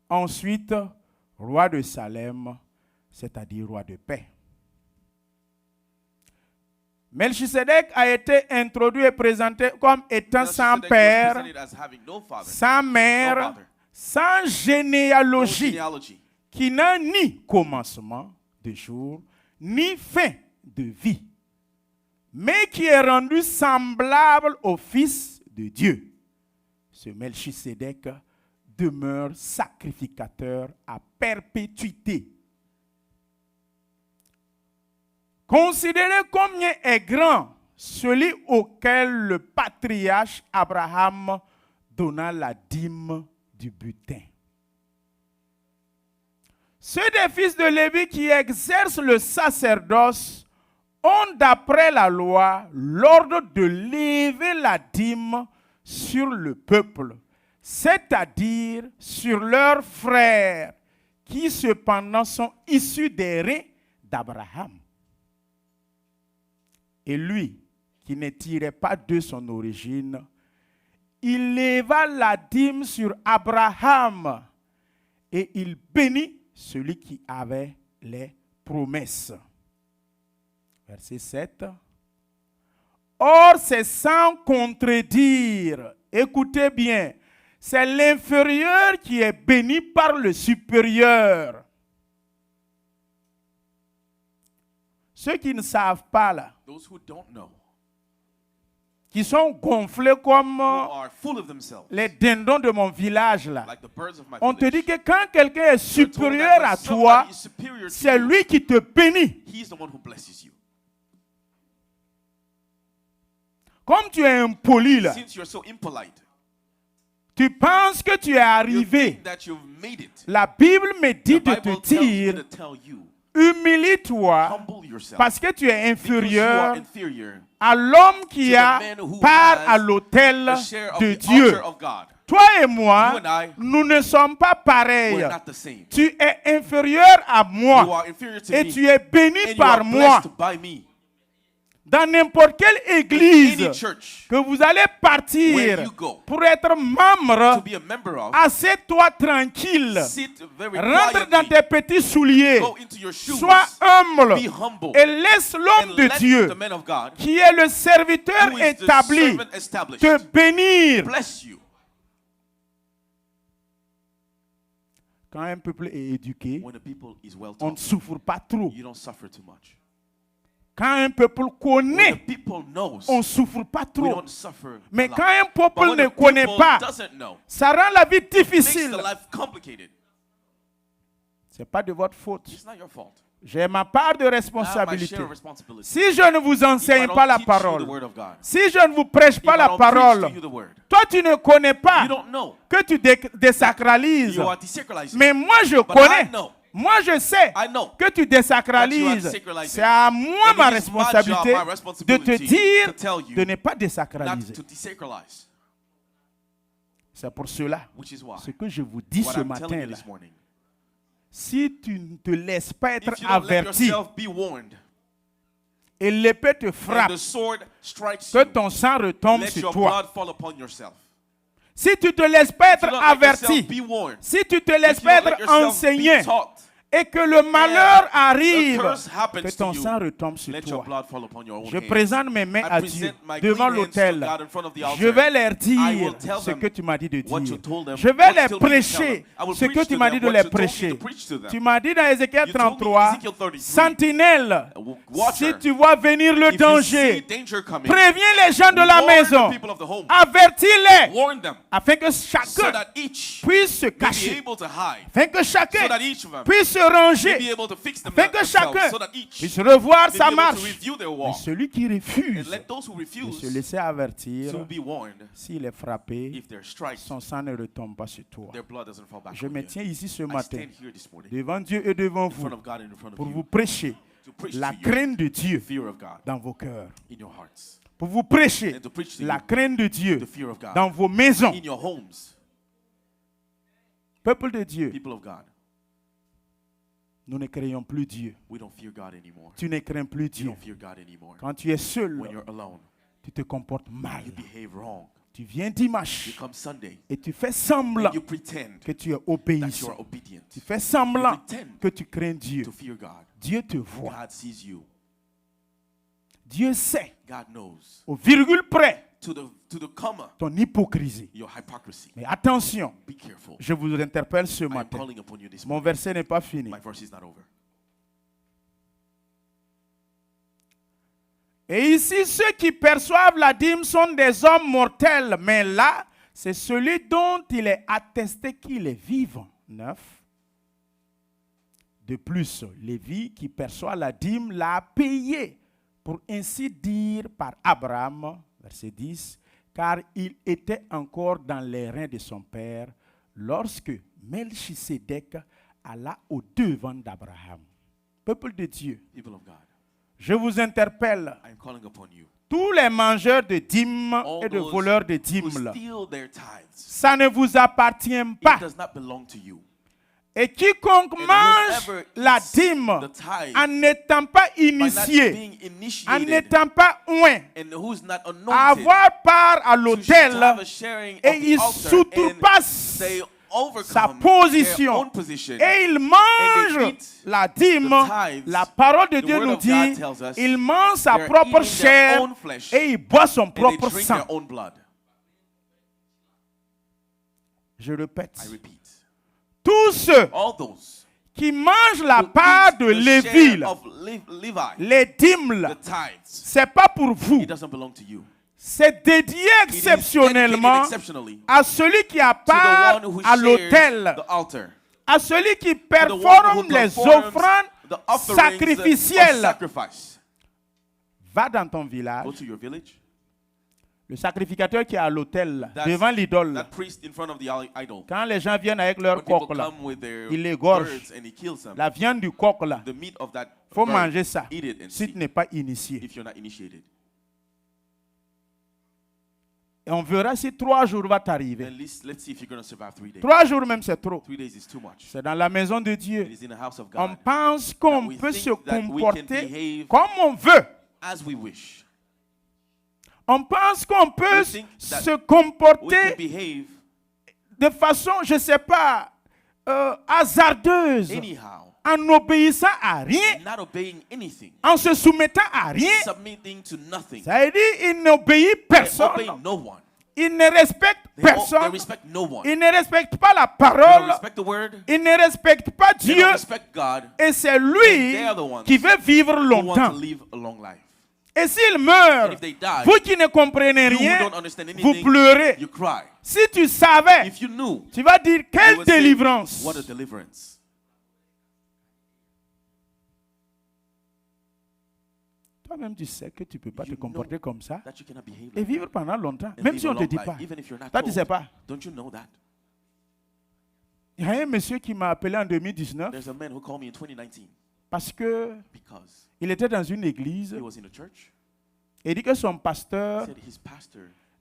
ensuite roi de Salem, c'est-à-dire roi de paix. Melchisédek a été introduit et présenté comme étant sans père, sans mère, sans généalogie, qui n'a ni commencement de jour, ni fin de vie, mais qui est rendu semblable au Fils de Dieu. Ce Melchisédek demeure sacrificateur à perpétuité. Considérez combien est grand celui auquel le patriarche Abraham donna la dîme du butin. Ceux des fils de Lévi qui exercent le sacerdoce ont d'après la loi l'ordre de lever la dîme sur le peuple, c'est-à-dire sur leurs frères, qui cependant sont issus des reins d'Abraham. Et lui, qui ne tirait pas de son origine, il leva la dîme sur Abraham et il bénit celui qui avait les promesses. Verset 7. Or, c'est sans contredire. Écoutez bien. C'est l'inférieur qui est béni par le supérieur. Ceux qui ne savent pas là, qui sont gonflés comme les dindons de mon village là, on te dit que quand quelqu'un est supérieur à toi, c'est lui qui te bénit. Comme tu es impoli là, tu penses que tu es arrivé. La Bible me dit de te dire, humilie-toi parce que tu es inférieur à l'homme qui a part à l'autel de Dieu. Toi et moi, nous ne sommes pas pareils. Tu es inférieur à moi et tu es béni par moi. Dans n'importe quelle église que vous allez partir pour être membre, assieds-toi tranquille. Rentre dans tes petits souliers. Sois humble et laisse l'homme de Dieu, qui est le serviteur établi, te bénir. Quand un peuple est éduqué, on ne souffre pas trop. Quand un peuple connaît, on ne souffre pas trop. Mais quand un peuple ne connaît pas, ça rend la vie difficile. Ce n'est pas de votre faute. J'ai ma part de responsabilité. Si je ne vous enseigne pas la parole, si je ne vous prêche pas la parole, toi tu ne connais pas que tu désacralises. Mais moi je connais. Moi, je sais que tu désacralises. C'est à moi ma responsabilité de te dire de ne pas désacraliser. C'est pour cela, ce que je vous dis ce matin-là, si tu ne te laisses pas être averti et l'épée te frappe, que ton sang retombe sur toi. Si tu ne te laisses pas être averti, si tu ne te laisses pas être enseigné, et que le malheur arrive, que ton sang retombe sur toi. Je présente mes mains à Dieu devant l'autel. Je vais leur dire ce que tu m'as dit de dire. Je vais leur prêcher ce que tu m'as dit de les prêcher. Tu m'as dit dans Ézéchiel 33, sentinelle, si tu vois venir le danger, préviens les gens de la maison, avertis-les, afin que chacun puisse se cacher, afin que chacun puisse se ranger, afin que chacun puisse revoir sa marche. Mais celui qui refuse de se laisser avertir, s'il est frappé, son sang ne retombe pas sur toi. Je me tiens ici ce matin, devant Dieu et devant vous, pour vous prêcher la crainte de Dieu dans vos cœurs. Pour vous prêcher la crainte de Dieu dans vos maisons. Peuple de Dieu, nous ne craignons plus Dieu. Tu ne crains plus Dieu. Quand tu es seul, tu te comportes mal. Tu viens dimanche et tu fais semblant que tu es obéissant. Tu fais semblant que tu crains Dieu. Dieu te voit. Dieu sait au virgule près ton hypocrisie. Mais attention, je vous interpelle ce matin. Mon verset n'est pas fini. Et ici, ceux qui perçoivent la dîme sont des hommes mortels. Mais là, c'est celui dont il est attesté qu'il est vivant. 9. De plus, Lévi qui perçoit la dîme l'a payé, pour ainsi dire, par Abraham. Verset 10. Car il était encore dans les reins de son père lorsque Melchisédek alla au devant d'Abraham. Peuple de Dieu, je vous interpelle. Tous les mangeurs de dîmes et de voleurs de dîmes, ça ne vous appartient pas. Et quiconque mange la dîme en n'étant pas initié, en n'étant pas oint, à avoir part à l'autel, et il s'outrepasse sa position et il mange la dîme, la parole de Dieu nous dit, il mange sa propre chair et il boit son propre sang. Je répète, tous ceux qui mangent la part de Lévi, les dîmes, ce n'est pas pour vous. C'est dédié exceptionnellement à celui qui a part à l'autel, à celui qui performe les offrandes sacrificielles. Va dans ton village. Le sacrificateur qui est à l'autel, devant l'idole, quand les gens viennent avec leur coq, là, il l'égorge. La viande du coq, là, il faut manger ça si tu n'es pas initié. Et on verra si 3 jours va t'arriver. 3 jours même, c'est trop. C'est dans la maison de Dieu. On pense qu'on peut se comporter comme on veut. On pense qu'on peut se comporter de façon, je ne sais pas, hasardeuse, en n'obéissant à rien, en se soumettant à rien. Ça veut dire qu'il n'obéit personne, il ne respecte personne, il ne respecte pas la parole, il ne respecte pas Dieu, et c'est lui qui veut vivre longtemps. Et s'il meurt, vous qui ne comprenez rien, vous pleurez. Si tu savais, tu vas dire quelle délivrance. Toi-même, tu sais que tu ne peux pas te comporter comme ça et vivre pendant longtemps, même si on ne te dit pas. Toi, tu ne sais pas. Il y a un monsieur qui m'a appelé en 2019 parce qu'il était dans une église et il dit que son pasteur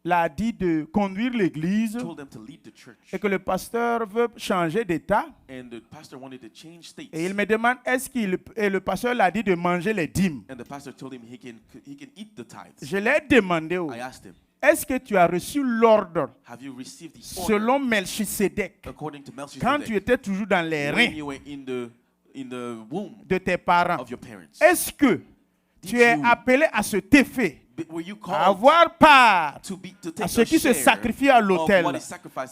l'a dit de conduire l'église et que le pasteur veut changer d'état. Et il me demande et le pasteur l'a dit de manger les dîmes. Je l'ai demandé, est-ce que tu as reçu l'ordre selon Melchisedec quand tu étais toujours dans les reins de tes parents? Est-ce que tu es appelé à cet effet, à avoir part à ce qui se sacrifie à l'autel?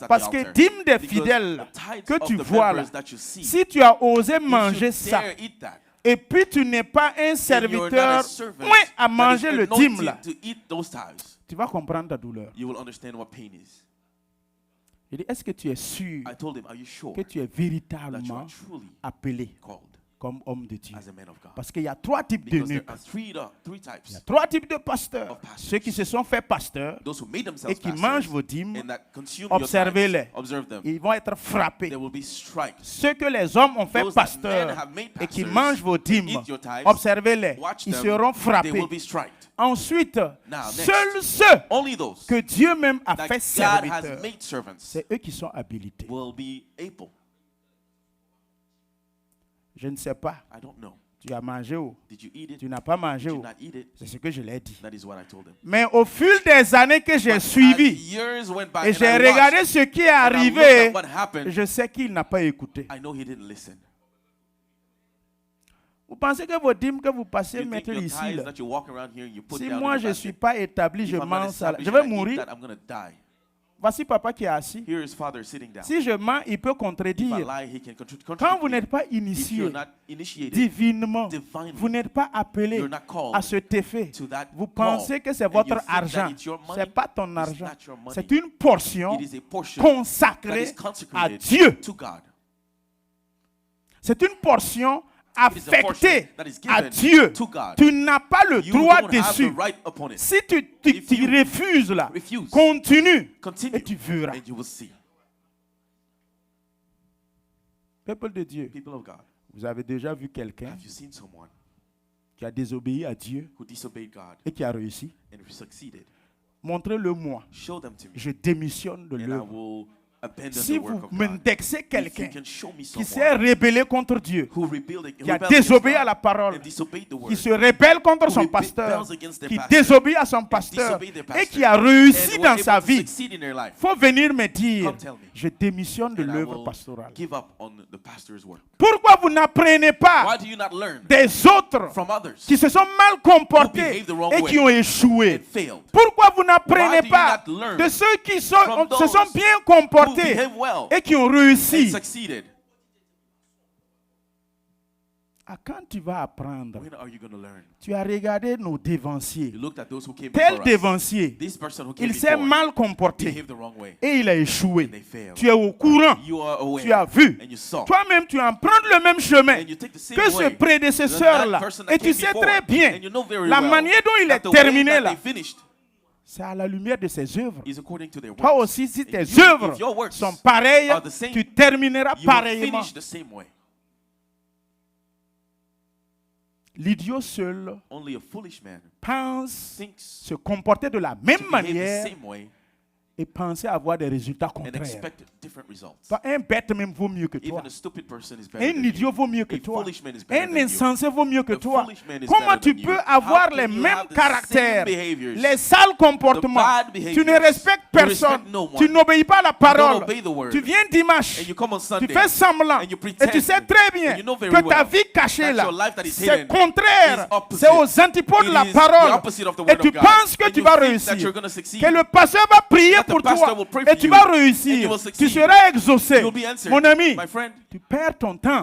Parce que dîme des fidèles que tu vois là, si tu as osé manger ça, et puis tu n'es pas un serviteur moins à manger le dîme là, tu vas comprendre ta douleur. Il dit, est-ce que tu es sûr que tu es véritablement appelé comme homme de Dieu? Parce qu'il y a 3 types de nœuds. Il y a 3 types de pasteurs. Ceux qui se sont faits pasteurs et qui mangent vos dîmes, observez-les. Ils vont être frappés. Ceux que les hommes ont fait pasteurs et qui mangent vos dîmes, observez-les. Ils seront frappés. Ensuite, seuls ceux que Dieu même a fait serviteurs, c'est eux qui sont habilités. Je ne sais pas. Tu as mangé ou tu n'as pas mangé ou c'est ce que je l'ai dit. Mais au fil des années que j'ai suivi et j'ai regardé ce qui est arrivé, je sais qu'il n'a pas écouté. Vous pensez que vos dîmes que vous passez maintenant ici, là, si moi je ne suis pas établi, je mange ça, je vais mourir. Voici papa qui est assis. Si je mens, il peut contredire. Quand vous n'êtes pas initié divinement, vous n'êtes pas appelé à cet effet. Vous pensez que c'est votre argent. Ce n'est pas ton argent. C'est une portion consacrée à Dieu. C'est une portion affecté à Dieu. Tu n'as pas le droit dessus. Si tu refuses là, continue et tu verras. Peuple de Dieu, vous avez déjà vu quelqu'un qui a désobéi à Dieu et qui a réussi? Montrez-le moi. Je démissionne de l'œuvre. si vous m'indexez quelqu'un qui s'est rébellé contre Dieu, qui a désobéi à la parole, qui se rébelle contre son pasteur, qui désobéit à son pasteur et qui a réussi dans sa vie, il faut venir me dire, je démissionne de l'œuvre pastorale. Pourquoi vous n'apprenez pas des autres qui se sont mal comportés et qui ont échoué? Pourquoi vous n'apprenez pas de ceux qui se sont bien comportés et qui ont réussi? Quand tu vas apprendre, tu as regardé nos dévanciers. Tel dévancier, il s'est mal comporté et il a échoué. Tu es au courant, tu as vu. Toi-même, tu empruntes le même chemin que ce prédécesseur-là. Et tu sais très bien la manière dont il est terminé là. C'est à la lumière de ses œuvres. Toi aussi, si tes œuvres sont pareilles, tu termineras pareillement. L'idiot seul pense se comporter de la même manière et penser avoir des résultats contraires. Un bête même vaut mieux que toi. Un idiot vaut mieux que toi. Un insensé vaut mieux que toi. Comment tu peux avoir les mêmes caractères, les sales comportements? Tu ne respectes personne. Tu n'obéis pas à la parole. Tu viens dimanche. Tu fais semblant. Et tu sais très bien que ta vie cachée là, c'est contraire. C'est aux antipodes de la parole. Et tu penses que tu vas réussir. Que le pasteur va prier pour toi et tu vas réussir. Tu seras exaucé. Mon ami, tu perds ton temps.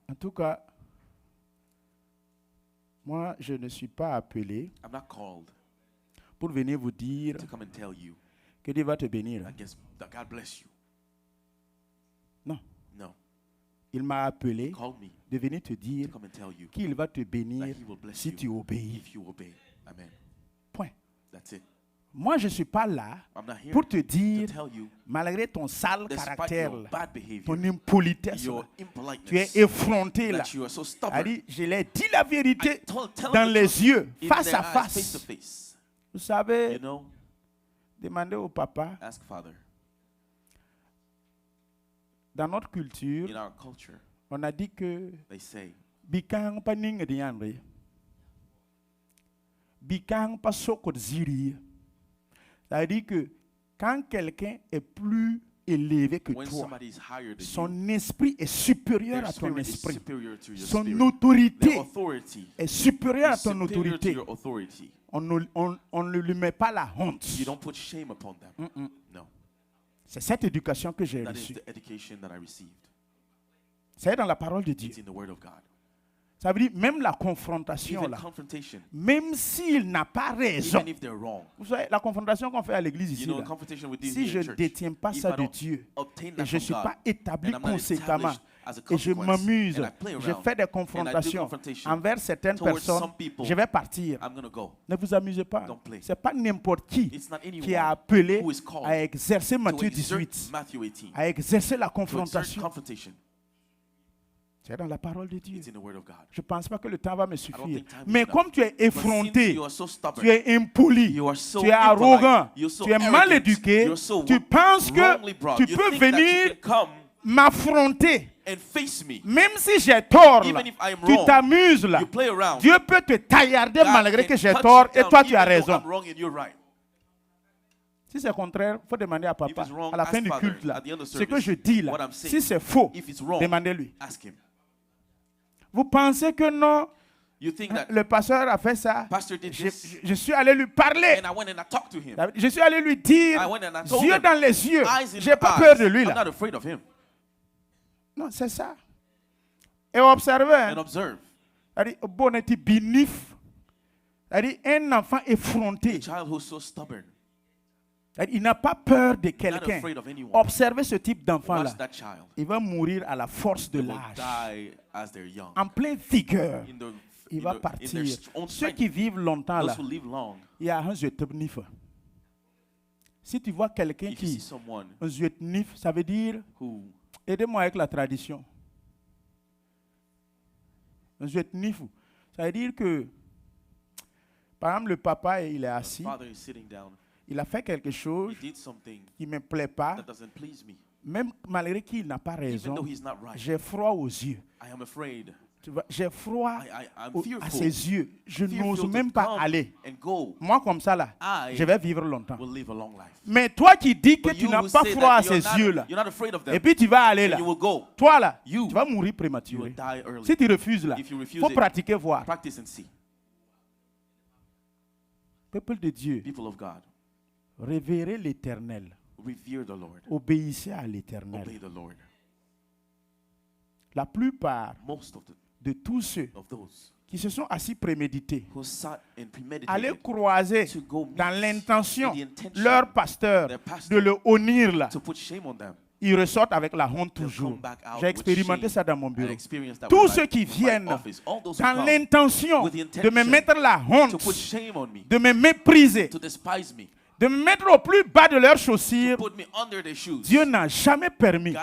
En tout cas, moi, je ne suis pas appelé pour venir vous dire que Dieu va te bénir. Non. Il m'a appelé de venir te dire qu'il va te bénir si tu obéis. Point. Moi, je ne suis pas là pour te dire, malgré ton sale caractère, ton impolitesse, tu es effronté là. Je l'ai dit la vérité dans les yeux, face à face. Vous savez, demandez au papa. Dans notre culture, on a dit que Bikang pa ning de yanre. Bikang pa sokot ziri. C'est-à-dire que quand quelqu'un est plus élevé que toi, son esprit est supérieur à ton esprit. Son autorité est supérieure à ton autorité. On ne lui met pas la honte. C'est cette éducation que j'ai reçue. C'est dans la parole de Dieu. Ça veut dire même la confrontation là, même s'il n'a pas raison. Vous savez, la confrontation qu'on fait à l'église ici, là, si je ne détiens pas ça de Dieu et je ne suis pas établi conséquemment et je m'amuse, je fais des confrontations envers certaines personnes, je vais partir. Ne vous amusez pas. Ce n'est pas n'importe qui est appelé à exercer Matthieu 18, à exercer la confrontation. C'est dans la parole de Dieu. Je ne pense pas que le temps va me suffire. Mais comme tu es effronté, tu es impoli, tu es arrogant, tu es mal éduqué, tu penses que tu peux venir m'affronter. Même si j'ai tort, là, tu t'amuses là. Dieu peut te taillarder malgré que j'ai tort et toi tu as raison. Si c'est contraire, il faut demander à papa à la fin du culte là. Ce que je dis là, si c'est faux, demandez-lui. Vous pensez que non, le pasteur a fait ça. Je suis allé lui parler. Je suis allé lui dire, yeux dans les yeux, je n'ai pas peur de lui là. Non, c'est ça. Et observez. Un enfant effronté. Il n'a pas peur de quelqu'un. Observez ce type d'enfant-là. Il va mourir à la force de l'âge. En pleine vigueur. Il va partir. Ceux qui vivent longtemps, là, il y a un zuetnif. Si tu vois quelqu'un qui... Un zuetnif, ça veut dire... Aidez-moi avec la tradition. Un zuetnif, ça veut dire que... Par exemple, le papa, il est assis. Il a fait quelque chose qui ne me plaît pas. Même malgré qu'il n'a pas raison, j'ai froid aux yeux. J'ai froid à ses yeux. Je n'ose même pas aller. Moi, comme ça, là, je vais vivre longtemps. Mais toi qui dis que tu n'as pas froid à ses yeux, là, et puis tu vas aller là, toi, là, tu vas mourir prématuré. Si tu refuses, là, il faut pratiquer, voir. Peuple de Dieu, révérez l'Éternel. Obéissez à l'Éternel. La plupart de tous ceux qui se sont assis prémédités, allaient croiser dans l'intention leur pasteur de le honnir là. Ils ressortent avec la honte toujours. J'ai expérimenté ça dans mon bureau. Tous ceux qui viennent dans l'intention de me mettre la honte, de me mépriser, de me mettre au plus bas de leurs chaussures, Dieu n'a jamais permis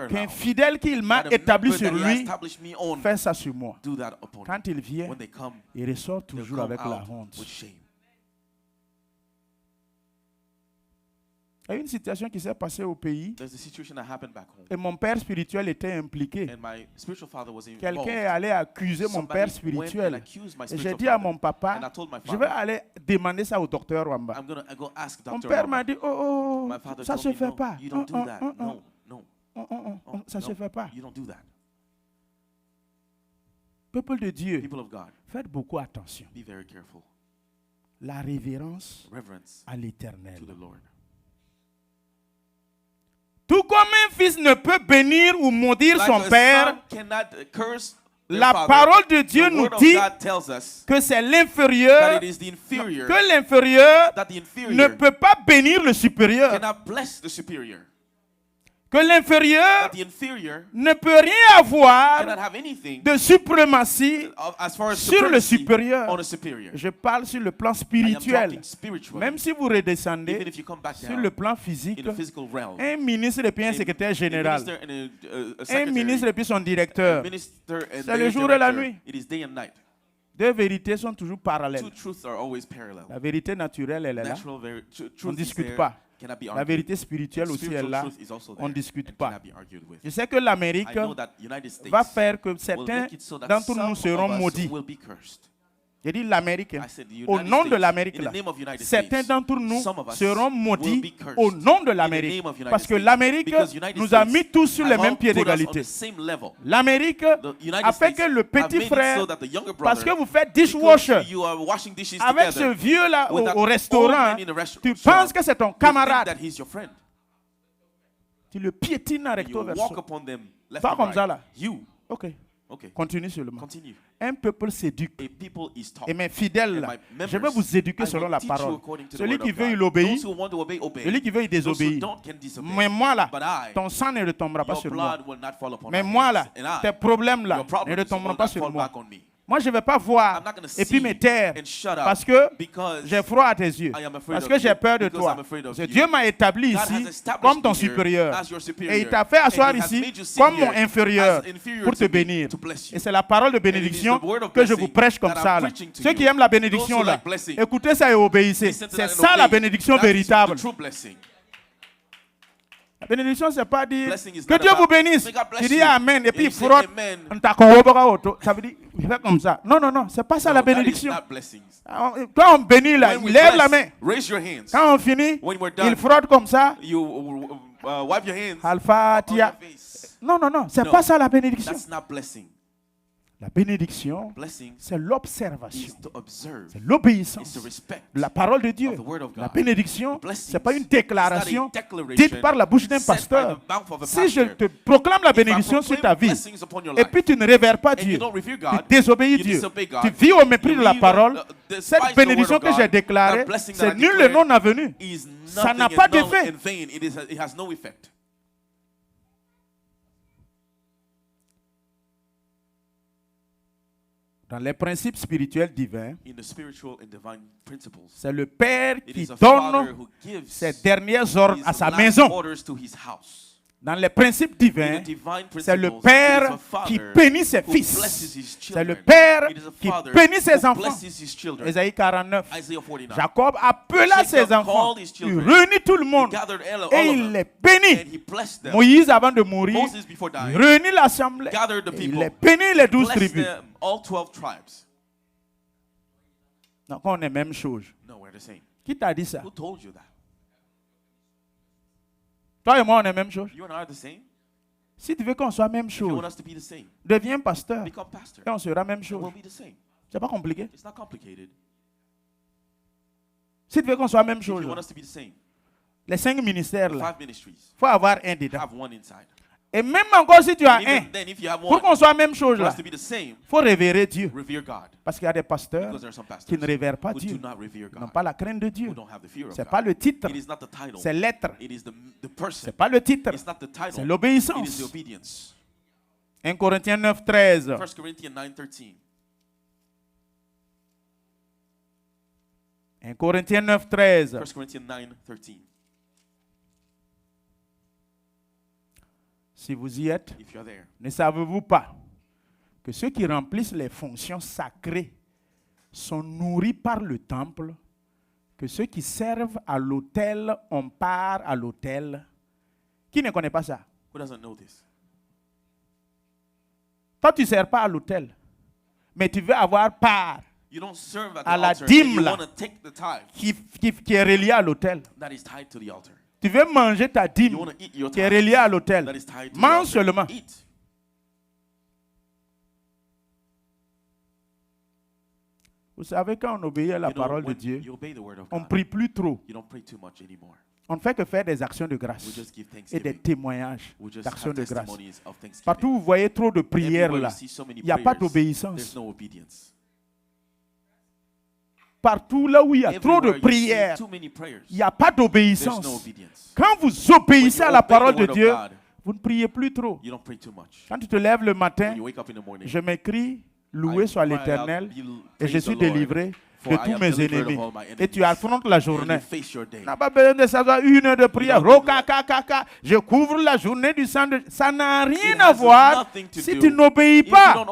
qu'un fidèle qu'il m'a établi sur lui fasse ça sur moi. Quand il vient, il ressort toujours avec la honte. Il y a une situation qui s'est passée au pays et mon père spirituel était impliqué. Quelqu'un est allé accuser mon père spirituel. Et j'ai dit à mon papa, je vais aller demander ça au docteur Wamba. Mon père m'a dit, oh, ça ne se fait pas. Ça ne se fait pas. Peuple de Dieu, faites beaucoup attention. La révérence à l'Éternel. Tout comme un fils ne peut bénir ou maudire son père, la parole de Dieu nous dit que c'est l'inférieur, que l'inférieur ne peut pas bénir le supérieur. Que l'inférieur ne peut rien avoir de suprématie sur le supérieur. Je parle sur le plan spirituel. Même si vous redescendez sur le plan physique, un ministre et puis un secrétaire général, un ministre et puis son directeur, c'est le jour et la nuit. Deux vérités sont toujours parallèles. La vérité naturelle, elle est là. On ne discute pas. La vérité spirituelle aussi est là. On ne discute pas. Je sais que l'Amérique va faire que certains d'entre nous seront maudits. J'ai dit l'Amérique. Au nom de l'Amérique, certains d'entre nous seront maudits au nom de l'Amérique. Parce que l'Amérique nous a mis tous sur les mêmes pieds d'égalité. L'Amérique a fait que le petit frère, parce que vous faites dishwasher avec ce vieux-là au restaurant, tu penses que c'est ton camarade. Tu le piétines à recto verso. Pas comme ça là. Ok. Continue seulement. Un peuple s'éduque. Et mes fidèles, là, je vais vous éduquer selon la parole. Celui qui veut, il obéit. Celui qui veut, il désobéit. Mais moi, là, ton sang ne retombera pas sur moi. Mais moi, là, tes problèmes, là, ne retomberont pas sur moi. Moi, je ne vais pas voir et puis me taire parce que j'ai froid à tes yeux, parce que j'ai peur de toi. Dieu m'a établi ici comme ton supérieur et il t'a fait asseoir ici comme mon inférieur pour te bénir. Et c'est la parole de bénédiction que je vous prêche comme ça. Là. Ceux qui aiment la bénédiction, là, écoutez ça et obéissez. C'est ça la bénédiction véritable. La bénédiction, c'est pas dire que Dieu vous bénisse. Tu dis Amen et puis il frotte. Ça veut dire, il fait comme ça. Non, non, non, c'est pas ça la bénédiction. Quand on bénit là, il lève la main. Quand on finit, il frotte comme ça. Alpha, Tia. Non, non, non, c'est pas ça la bénédiction. La bénédiction, c'est l'observation, c'est l'obéissance de la parole de Dieu. La bénédiction, ce n'est pas une déclaration dite par la bouche d'un pasteur. Si je te proclame la bénédiction sur ta vie, et puis tu ne révères pas Dieu, tu désobéis Dieu, tu vis au mépris de la parole, cette bénédiction que j'ai déclarée, c'est nul le non avenu. Ça n'a pas d'effet. Dans les principes spirituels divins, c'est le Père qui donne ses derniers ordres à sa maison. Dans les principes divins, c'est le Père qui bénit ses fils. C'est le Père qui bénit ses enfants. Ésaïe 49. Jacob appela ses enfants. Il réunit tout le monde et il les bénit. Moïse, avant de mourir, il réunit l'assemblée et il les bénit, les 12 tribus. Donc on est même chose. Qui t'a dit ça? Toi et moi, on est même chose. Si tu veux qu'on soit même chose, deviens pasteur et on sera même chose. C'est pas compliqué. Si tu veux qu'on soit même chose, les 5 ministères là, il faut avoir un dedans. Et même encore si tu as un, pour qu'on soit la même chose là, il faut révérer Dieu. Parce qu'il y a des pasteurs qui ne révèrent pas Dieu, n'ont pas la crainte de Dieu. Ce n'est pas le titre, c'est l'être. Ce n'est pas le titre, c'est l'obéissance. 1 Corinthiens 9, 13. Un Corinthiens 9, 13. Si vous y êtes, ne savez-vous pas que ceux qui remplissent les fonctions sacrées sont nourris par le temple, que ceux qui servent à l'autel ont part à l'autel? Qui ne connaît pas ça? Toi, tu ne sers pas à l'autel, mais tu veux avoir part à la dîme là, qui est reliée à l'autel. Tu veux manger ta dîme qui est reliée à l'autel. Mange seulement. Vous savez, quand on obéit à la parole de Dieu, on ne prie plus trop. On ne fait que faire des actions de grâce et des témoignages d'actions de grâce. Partout où vous voyez trop de prières là, il n'y a pas d'obéissance. Partout là où il y a trop de prières, il n'y a pas d'obéissance. Quand vous obéissez à la parole de Dieu, vous ne priez plus trop. Quand tu te lèves le matin, je m'écris, loué soit l'Éternel, et je suis délivré de tous mes ennemis. Et tu affrontes la journée. Tu n'as pas besoin de savoir 1 heure de prière. Je couvre la journée du sang. Ça n'a rien à voir si tu n'obéis pas.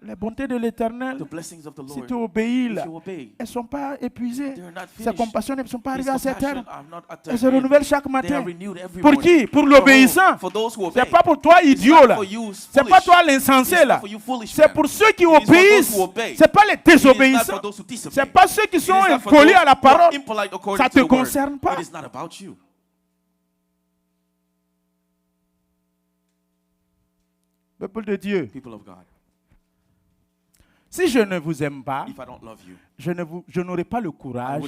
Les bontés de l'Éternel, si tu obéis là, elles ne sont pas épuisées. Ses compassions ne sont pas arrivées à cette terre. Elles se renouvellent chaque matin. Pour qui? Pour l'obéissant. Ce n'est pas pour toi, idiot là. Ce n'est pas toi l'insensé là. C'est pour ceux qui obéissent. Ce n'est pas les désobéissants. Ce n'est pas ceux qui sont collés à la parole. Ça ne te concerne pas. Peuple de Dieu. Si je ne vous aime pas, je n'aurai pas le courage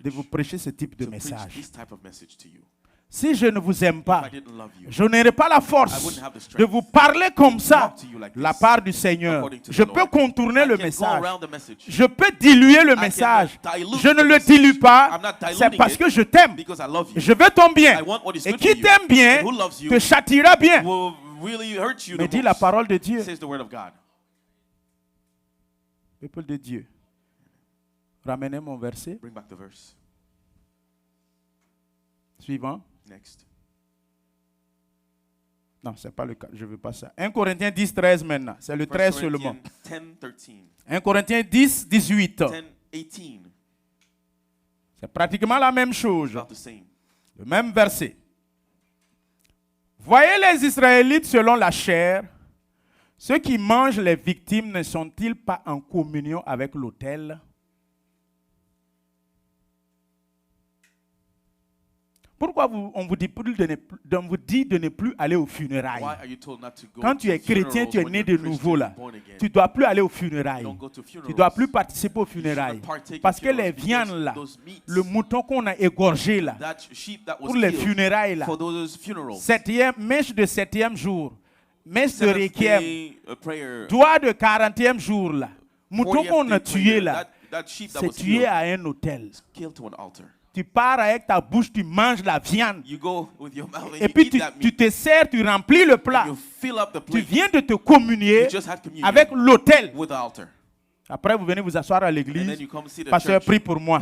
de vous prêcher ce type de message. Si je ne vous aime pas, je n'aurai pas la force de vous parler comme ça, la part du Seigneur. Je peux contourner le message. Je peux diluer le message. Je ne le dilue pas. C'est parce que je t'aime. Je veux ton bien. Et qui t'aime bien te châtiera bien. Mais dis la parole de Dieu. Peuple de Dieu, ramenez mon verset. Suivant. Non, ce n'est pas le cas. Je ne veux pas ça. 1 Corinthiens 10, 13 maintenant. C'est le 13 seulement. 1 Corinthiens 10, 18. C'est pratiquement la même chose. Le même verset. Voyez les Israélites selon la chair. Ceux qui mangent les victimes ne sont-ils pas en communion avec l'autel? Pourquoi on vous dit de ne plus aller aux funérailles? Quand tu es chrétien, tu es né de nouveau là. Tu ne dois plus aller aux funérailles. Tu ne dois plus participer aux funérailles. Parce que les viandes là, le mouton qu'on a égorgé là, pour les funérailles là, mèche de 7e jour, messe de requiem, doigt de 40e jour là, mouton qu'on a tué là, c'est tué à un autel. Tu pars avec ta bouche, tu manges la viande. Et puis tu te sers, tu remplis le plat. Tu viens de te communier avec l'autel. Après, vous venez vous asseoir à l'église. Pasteur, prie pour moi.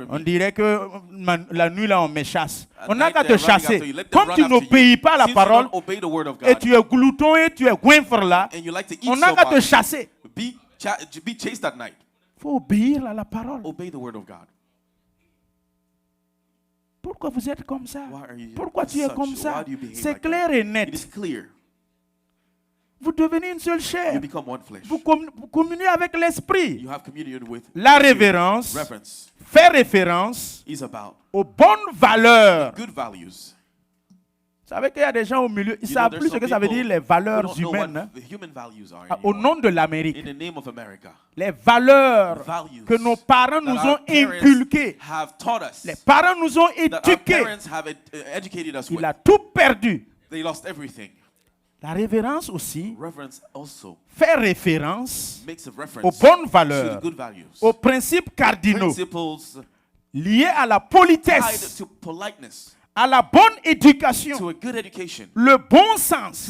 On dirait que la nuit, là, on me chasse. On n'a qu'à te chasser. Comme tu n'obéis pas à la parole, et tu es glouton et tu es goinfre là, on n'a qu'à te chasser. Il faut obéir à la parole. Pourquoi vous êtes comme ça? Pourquoi tu es comme ça? C'est clair et net. Vous devenez une seule chair. Vous communiez avec l'esprit. La révérence fait référence aux bonnes valeurs. Vous savez qu'il y a des gens au milieu, ils ne savent plus ce que ça veut dire les valeurs humaines. Au nom de l'Amérique. Les valeurs que nos parents nous ont inculquées. Les parents nous ont éduqués. Il a tout perdu. La révérence aussi fait référence aux bonnes valeurs, aux principes cardinaux liés à la politesse, à la bonne éducation, le bon sens,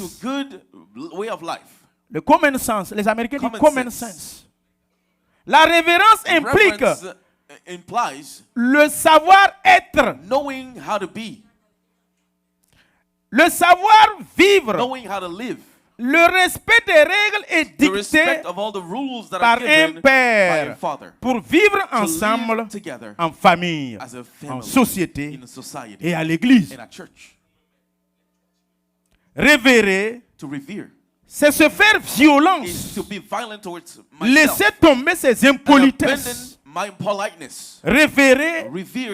le common sense. Les Américains disent common sense. La révérence implique le savoir-être, le savoir-vivre, le respect des règles est dicté par un père pour vivre ensemble en famille, en société et à l'église. Révérer, c'est se faire violence, laisser tomber ses impolitesses. Révérer,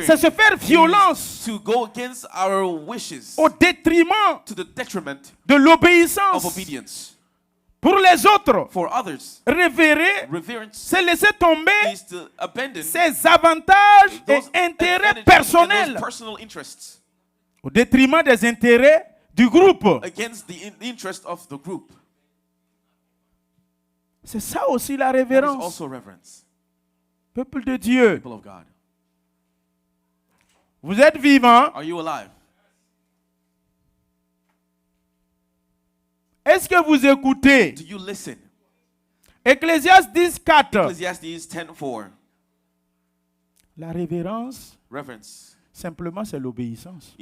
c'est se faire violence au détriment de l'obéissance pour les autres. Révérer, c'est laisser tomber ses avantages et intérêts personnels au détriment des intérêts du groupe. C'est ça aussi la révérence. Peuple de Dieu, vous êtes vivant? Est-ce que vous écoutez? Ecclésiaste 10:4. La révérence, simplement, c'est l'obéissance.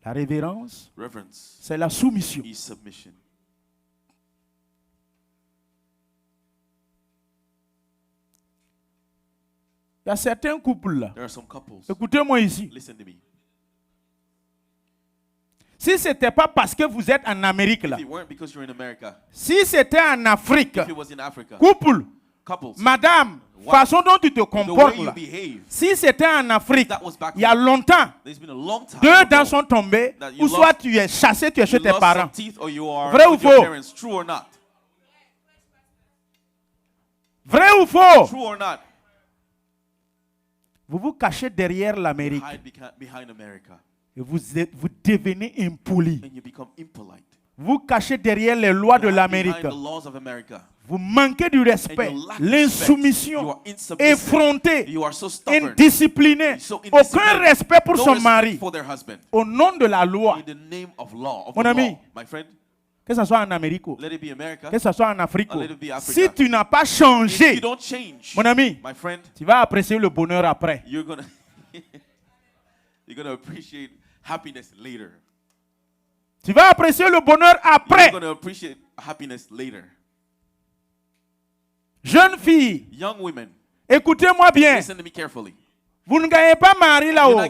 La révérence, c'est la soumission. Il y a certains couples là. Écoutez-moi ici. Si ce n'était pas parce que vous êtes en Amérique là. Si c'était en Afrique, couple, madame, façon dont tu te comportes là. Si c'était en Afrique, il y a longtemps, 2 dents sont tombées, ou soit tu es chassé, tu es chez tes parents. Vrai ou faux? Vrai ou faux? Vous vous cachez derrière l'Amérique. Et vous devenez impoli. Vous cachez derrière les lois de l'Amérique. Vous manquez du respect, l'insoumission, effronté, indiscipliné, aucun respect pour son mari. Au nom de la loi. Mon ami, que ce soit en Amérique, que ce soit en Afrique, si tu n'as pas changé, mon ami, tu vas apprécier le bonheur après. You're gonna appreciate happiness later. Tu vas apprécier le bonheur après. You're gonna appreciate happiness later. Jeune fille, young women, écoutez-moi bien. Listen to me carefully. Vous ne gagnez pas mari là-haut.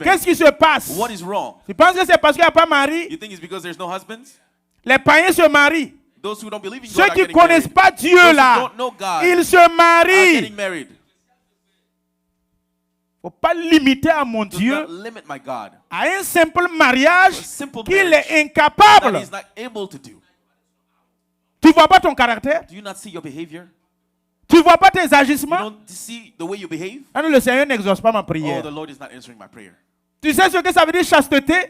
Qu'est-ce qui se passe? What is wrong? Tu penses que c'est parce qu'il n'y a pas mari? You think it's because there's no husbands? Les païens se marient. Those who don't believe in God Ceux qui ne connaissent pas Dieu là, ils se marient. Il ne faut pas limiter à mon Dieu à un simple mariage qu'il est incapable. Tu ne vois pas ton caractère? Tu ne vois pas tes agissements? Ah non, le Seigneur n'exauce pas ma prière. Tu sais ce que ça veut dire chasteté?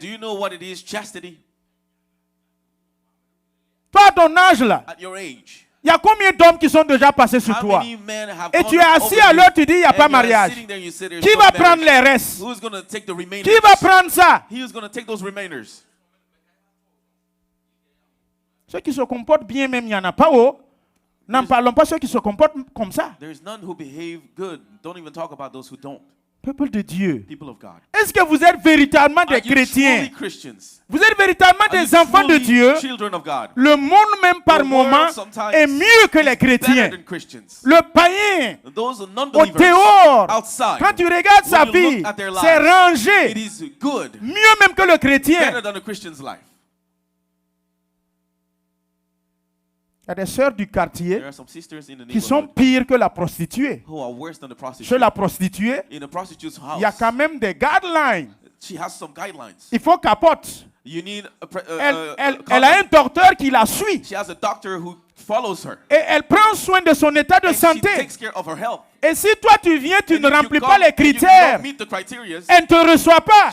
Toi, à ton âge là, il y a combien d'hommes qui sont déjà passés sur toi? Et tu es assis à l'heure, tu dis il n'y a pas mariage. Qui va prendre les restes? Qui va prendre ça? Ceux qui se comportent bien même, il n'y en a pas. Oh. N'en parlons pas ceux qui se comportent comme ça. There is none who behave good. Don't even talk about those who don't. Peuple de Dieu. People of God. Est-ce que vous êtes véritablement des chrétiens? Vous êtes véritablement des enfants de Dieu? Le monde même par moment est mieux que les chrétiens. Le païen, au dehors, quand tu regardes sa vie, c'est rangé. Mieux même que le chrétien. Il y a des sœurs du quartier qui sont pires que la prostituée. Chez la prostituée, il y a quand même des guidelines. Il faut capote. Elle a un docteur qui la suit. Et elle prend soin de son état de santé. Et si toi tu viens, tu ne remplis pas les critères, elle ne te reçoit pas.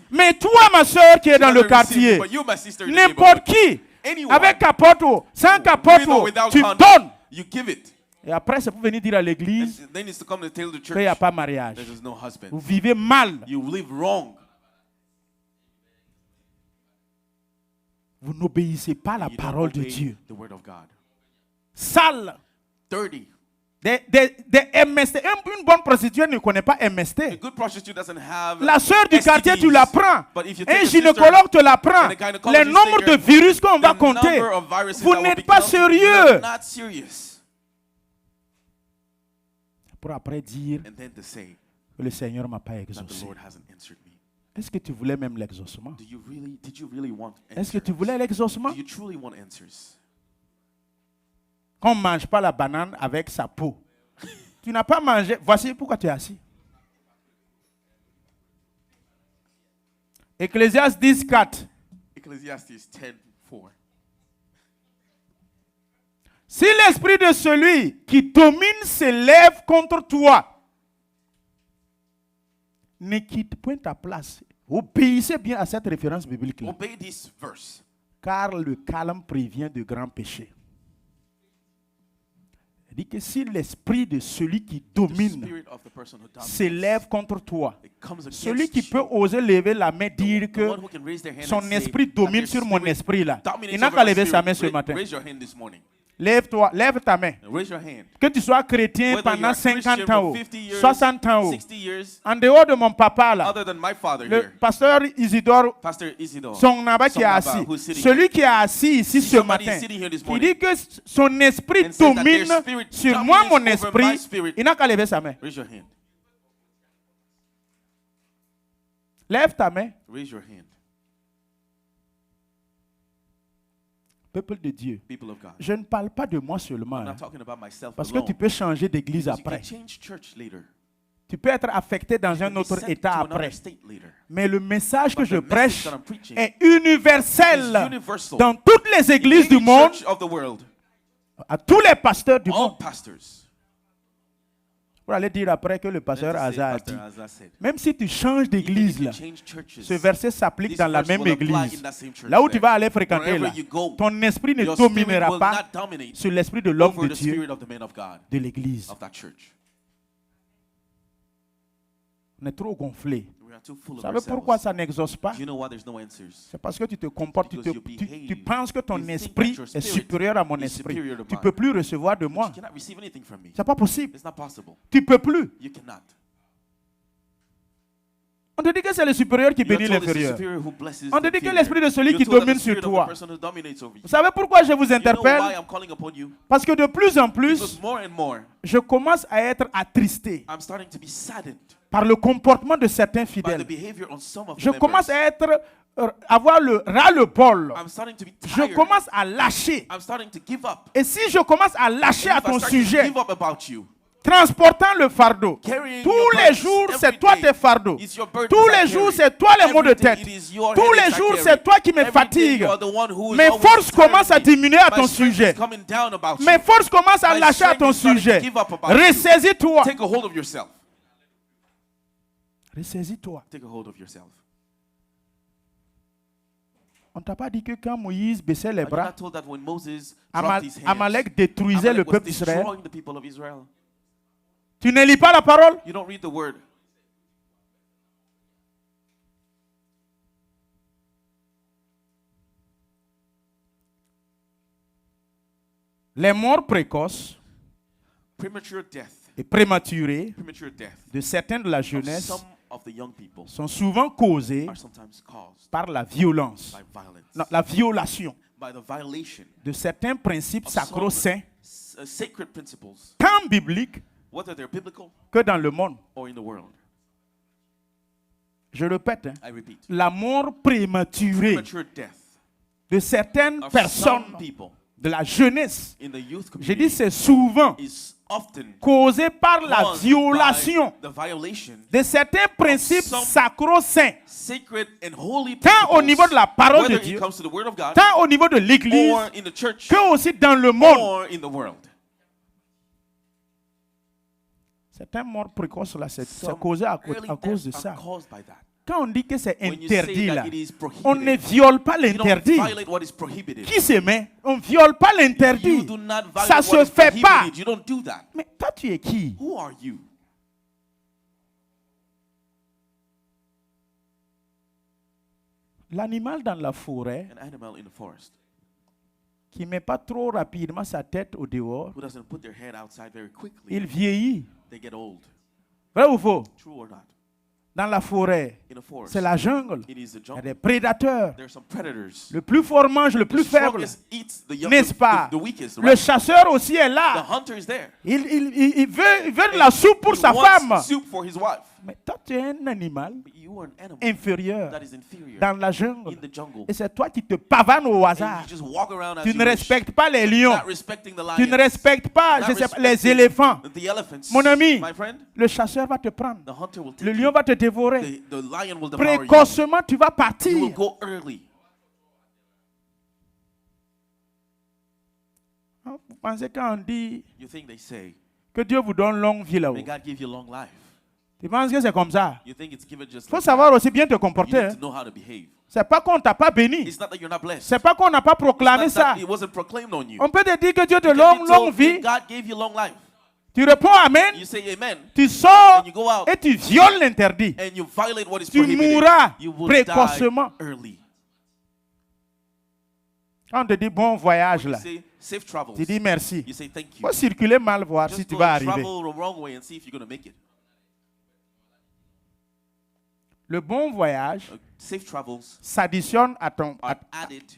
Mais toi, ma soeur qui est dans le quartier, n'importe qui, avec capote ou sans capote, tu donnes. Et après, c'est pour venir dire à l'église qu'il n'y a pas mariage. Vous vivez mal. Vous n'obéissez pas à la parole de Dieu. Sale. Des MST. Une bonne prostituée ne connaît pas MST. La sœur du quartier, tu la prends. Un gynécologue te la prend. Les nombres de virus qu'on va compter. Vous n'êtes pas sérieux. Pour après dire que le Seigneur ne m'a pas exaucé. Est-ce que tu voulais même l'exaucement? Est-ce que tu voulais l'exaucement? Qu'on ne mange pas la banane avec sa peau. Tu n'as pas mangé. Voici pourquoi tu es assis. Ecclésiaste 10:4. Ecclesiastes 10:4. Si l'esprit de celui qui domine s'élève contre toi, ne quitte point ta place. Obéissez bien à cette référence biblique. Obey this verse. Car le calme prévient de grands péchés. Il dit que si l'esprit de celui qui domine s'élève contre toi, celui qui peut oser lever la main, dire que son esprit domine sur mon esprit là, il n'a qu'à lever sa main ce matin. Lève-toi, lève ta main. Que tu sois chrétien pendant 50 ans, 60 ans, en dehors de mon papa là, le pasteur Isidore, son naba qui est assis, celui qui est assis ici ce matin, il dit que son esprit domine sur moi, mon esprit, il n'a qu'à lever sa main. Lève ta main. Peuple de Dieu, je ne parle pas de moi seulement, parce que tu peux changer d'église après. Tu peux être affecté dans un autre état après. Mais le message que je prêche est universel dans toutes les églises du monde, à tous les pasteurs du monde. Pour aller dire après que le pasteur Asa a dit, même si tu changes d'église, là, ce verset s'applique dans la même église. Là où tu vas aller fréquenter, là, ton esprit ne dominera pas sur l'esprit de l'homme de Dieu de l'église. On est trop gonflé. Vous savez pourquoi ça n'exauce pas? C'est parce que tu te comportes, tu penses que ton esprit est supérieur à mon esprit. Tu ne peux plus recevoir de moi. Ce n'est pas possible. Tu ne peux plus. On te dit que c'est le supérieur qui bénit l'inférieur. On te dit que l'esprit de celui qui domine sur toi. Vous savez pourquoi je vous interpelle? Parce que de plus en plus, je commence à être attristé par le comportement de certains fidèles. Je commence à avoir le ras-le-bol. Je commence à lâcher. Et si je commence à lâcher à ton sujet, transportant le fardeau, tous les jours c'est toi tes fardeaux. Tous les jours c'est toi les maux de tête. Tous les jours c'est toi qui me fatigue. Mes forces commencent à diminuer à ton sujet. Mes forces commencent à lâcher à ton sujet. Ressaisis-toi. Ressaisis-toi. On ne t'a pas dit que quand Moïse baissait les bras, Amalek détruisait le peuple d'Israël. Tu ne lis pas la parole? Les morts précoces et prématurées de certains de la jeunesse sont souvent causées par la violence, non, la violation de certains principes sacro-saints, tant bibliques que dans le monde. Je répète, la mort prématurée de certaines personnes de la jeunesse, je dis c'est souvent causé par la violation de certains principes sacro-saints, tant au niveau de la parole de Dieu, tant au niveau de l'Église, que aussi dans le monde. Certains morts précoces là, c'est causé à cause de ça. Quand on dit que c'est interdit là, on ne viole pas l'interdit. Qui se met? On ne viole pas l'interdit. Ça ne se fait pas. Mais toi, tu es qui? L'animal dans la forêt qui ne met pas trop rapidement sa tête au dehors, il vieillit. Vrai ou faux? Dans la forêt, c'est la jungle. Il y a des prédateurs. Le plus fort mange le plus faible. N'est-ce pas? Le chasseur aussi est là. Il veut de la soupe pour sa femme. Mais toi, tu es un animal inférieur dans la jungle. Et c'est toi qui te pavanes au hasard. Tu ne respectes pas les lions. Tu ne respectes pas, je sais pas, les éléphants. Mon ami, le chasseur va te prendre. Le lion va te dévorer. Précocement, tu vas partir. Vous pensez quand on dit que Dieu vous donne longue vie là-haut? Tu penses que c'est comme ça? Il faut savoir aussi bien te comporter. C'est pas qu'on t'a pas béni. C'est pas qu'on n'a pas proclamé ça. On peut te dire que Dieu te donne longue vie. Tu réponds Amen. Tu sors et tu violes l'interdit. Tu mourras précocement. Quand on te dit bon voyage là, tu dis merci. Il faut circuler mal, voir si tu vas arriver. Le bon voyage s'additionne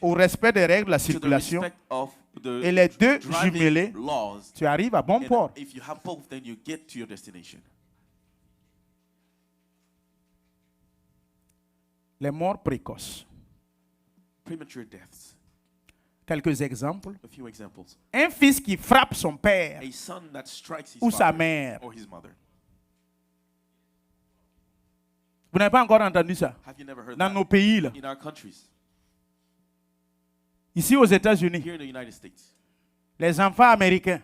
au respect des règles de la circulation. Et les deux jumelés, tu arrives à bon port. Les morts précoces. Quelques exemples. Un fils qui frappe son père ou sa mère. Vous n'avez pas encore entendu ça? Dans nos pays, là. Ici aux États-Unis, les enfants américains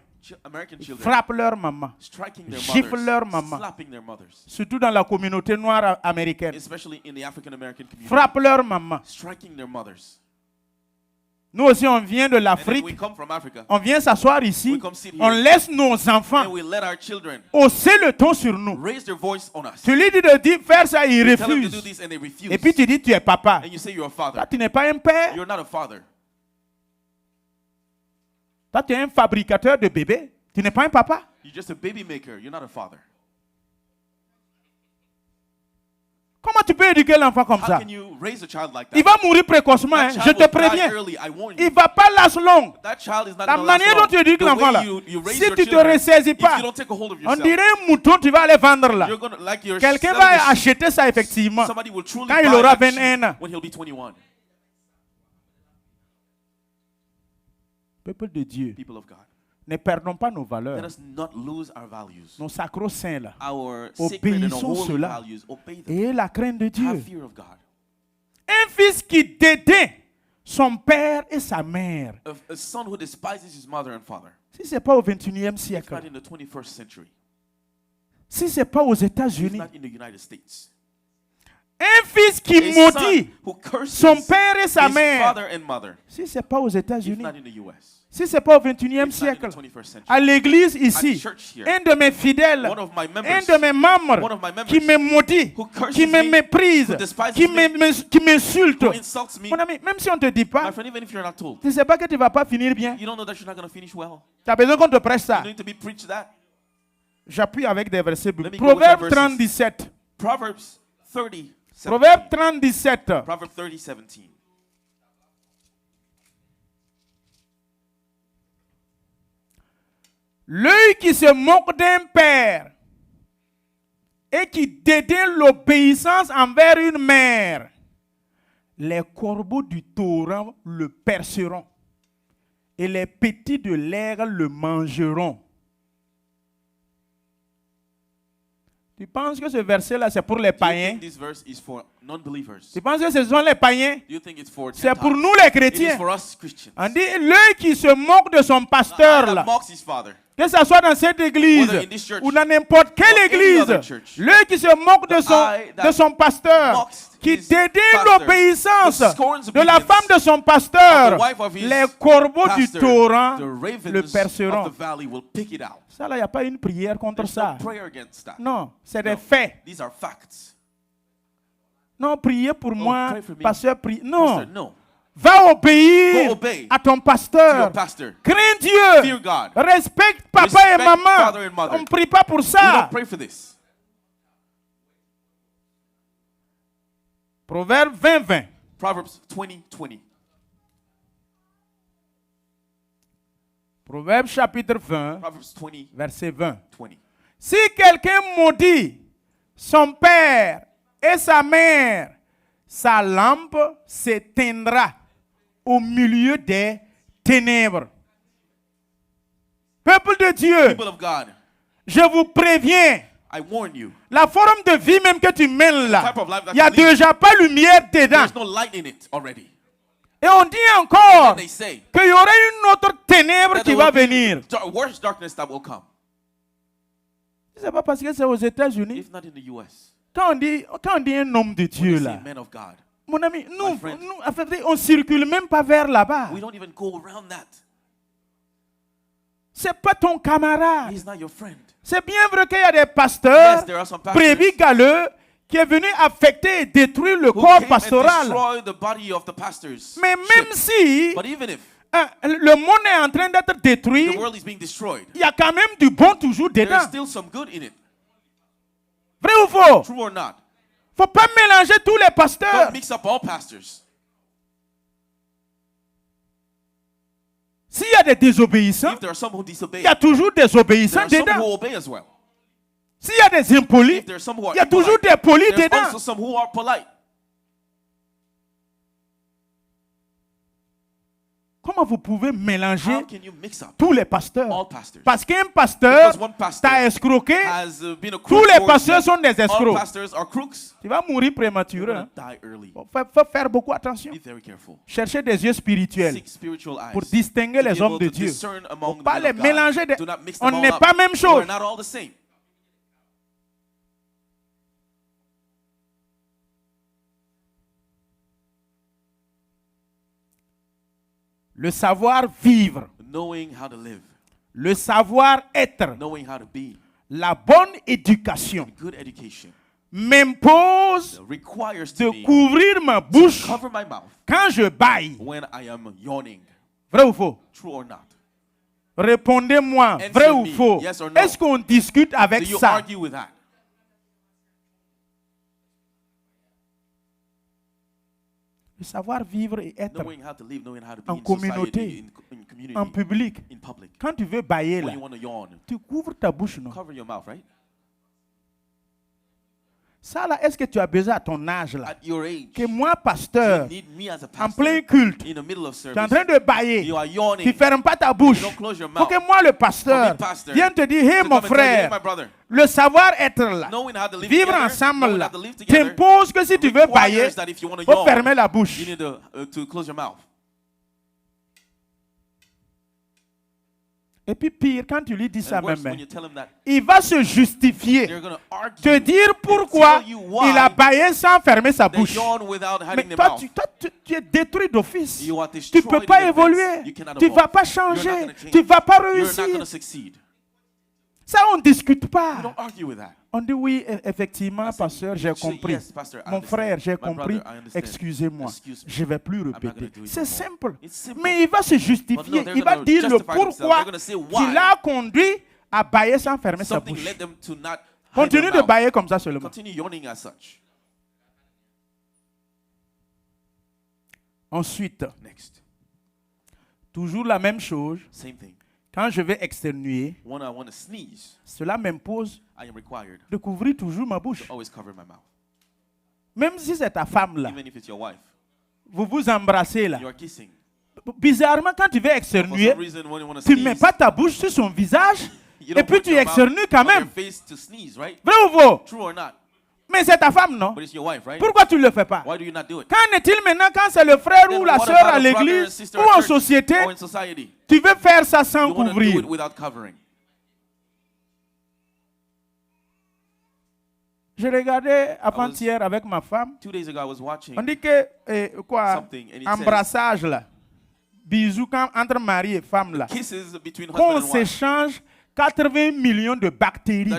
frappent leur maman, giflent leur maman, surtout dans la communauté noire américaine. Frappent leur maman. Nous aussi, on vient de l'Afrique, on vient s'asseoir ici, on laisse nos enfants hausser le ton sur nous. Tu lui dis de faire ça, il refuse. Et puis tu dis tu es papa. Toi, tu n'es pas un père. Toi, tu es un fabricateur de bébés. Tu n'es pas un papa. Comment tu peux éduquer l'enfant comme ça? Il va mourir précocement, hein? Je te préviens. Il ne va pas lâcher long. La manière dont tu éduques l'enfant là, si tu ne te ressaisis pas, on dirait un mouton, tu vas aller vendre là. Quelqu'un va acheter ça effectivement quand il aura 21 ans. Peuple de Dieu, ne perdons pas nos valeurs. Nos sacro-saints là. Obéissons cela. Et la crainte de Dieu. Un fils qui dédaie son père et sa mère. Si ce n'est pas au 21e siècle. Si ce n'est pas aux États-Unis. Un fils qui maudit son père et sa mère. Si ce n'est pas aux États-Unis, si ce n'est pas au 21e siècle, à l'église ici, un de mes fidèles, un de mes membres qui me maudit, qui me méprise, qui m'insulte. Mon ami, même si on ne te dit pas, tu ne sais pas que tu ne vas pas finir bien. Tu as besoin qu'on te prêche ça. J'appuie avec des versets bibliques. Proverbe 37. Proverbe 30, 17. Proverbe 30, 17. L'œil qui se moque d'un père et qui dédaine l'obéissance envers une mère, les corbeaux du torrent le perceront et les petits de l'air le mangeront. Tu penses que ce verset-là, c'est pour les païens? Tu penses que ce sont les païens? C'est pour nous les chrétiens. On dit l'œil qui se moque de son pasteur, là, que ce soit dans cette église ou dans n'importe quelle église, l'œil qui se moque de son pasteur, qui dédaine l'obéissance de la femme de son pasteur, les corbeaux du torrent le perceront. Ça, là, il n'y a pas une prière contre ça. Non, c'est des faits. Non, priez pour moi, pasteur, priez. Non. Va obéir à ton pasteur. Crains Dieu. Respecte papa et maman. On ne prie pas pour ça. Proverbe 20, 20. Proverbs 20, 20. Proverbe chapitre 20, 20, verset 20. 20. Si quelqu'un maudit son père et sa mère, sa lampe s'éteindra au milieu des ténèbres. Peuple de Dieu, je vous préviens, I warn you. La forme de vie même que tu mènes là, il n'y a déjà pas lumière dedans. There's no light in it already. Et on dit encore qu'il y aurait une autre ténèbre qui va venir. Worse darkness that will come. Ce n'est pas parce que c'est aux États-Unis. If not in the US. Quand on dit un homme de Dieu là, mon ami, nous on ne circule même pas vers là-bas. We don't even go around that. Ce n'est pas ton camarade. He's not your friend. C'est bien vrai qu'il y a des pasteurs, prévis galeux, qui est venu affecter et détruire le corps pastoral. Mais même si le monde est en train d'être détruit, il y a quand même du bon toujours dedans. Vrai ou faux? Il ne faut pas mélanger tous les pasteurs. S'il y a des désobéissants, il y a toujours des obéissants dedans. S'il y a des impolis, il y a toujours des polis dedans. Comment vous pouvez mélanger tous les pasteurs? Parce qu'un pasteur t'a escroqué, tous les pasteurs sont des escrocs. Tu vas mourir prématurément. Il faut faire beaucoup attention. Cherchez des yeux spirituels pour distinguer les hommes de Dieu. Il ne faut pas les mélanger. On n'est pas même chose. Le savoir-vivre, le savoir-être, la bonne éducation m'impose de couvrir ma bouche quand je bâille. Vrai ou faux? Répondez-moi, vrai ou faux? Est-ce qu'on discute avec ça? Le savoir vivre et être en communauté, en public. Quand tu veux bâiller là, tu couvres ta bouche, non? Ça là, est-ce que tu as besoin à ton âge là? Que moi, pasteur, en plein culte, tu es en train de bâiller, tu ne fermes pas ta bouche. Faut que moi, le pasteur, vienne te dire, hey mon frère, le savoir-être là, vivre ensemble là, t'impose que si tu veux bâiller, il faut fermer la bouche. Et puis pire, quand tu lui dis ça même, il va se justifier, te dire pourquoi il a baillé sans fermer sa bouche. Mais toi, tu es détruit d'office. Tu ne peux pas évoluer. Tu ne vas pas changer. Tu ne vas pas réussir. Ça, on ne discute pas. On dit oui, effectivement, pasteur, j'ai compris. Mon frère, j'ai compris. Excusez-moi, je ne vais plus répéter. C'est simple. Mais il va se justifier. Il va dire le pourquoi qui l'a conduit à bailler sans fermer sa bouche. Continue de bailler comme ça seulement. Ensuite, toujours la même chose. Quand je vais externuer, cela m'impose de couvrir toujours ma bouche. Même si c'est ta femme là, vous vous embrassez là. Bizarrement, quand tu veux externuer, tu ne mets pas ta bouche sur son visage et puis tu externues quand même. Vrai ou faux? Mais c'est ta femme, non? Pourquoi tu ne le fais pas? Qu'en est-il maintenant quand c'est le frère ou la sœur à l'église ou en société? Tu veux faire ça sans couvrir. Je regardais avant-hier avec ma femme. On dit que, embrassage là, bisous entre mari et femme là, qu'on s'échange 80 millions de bactéries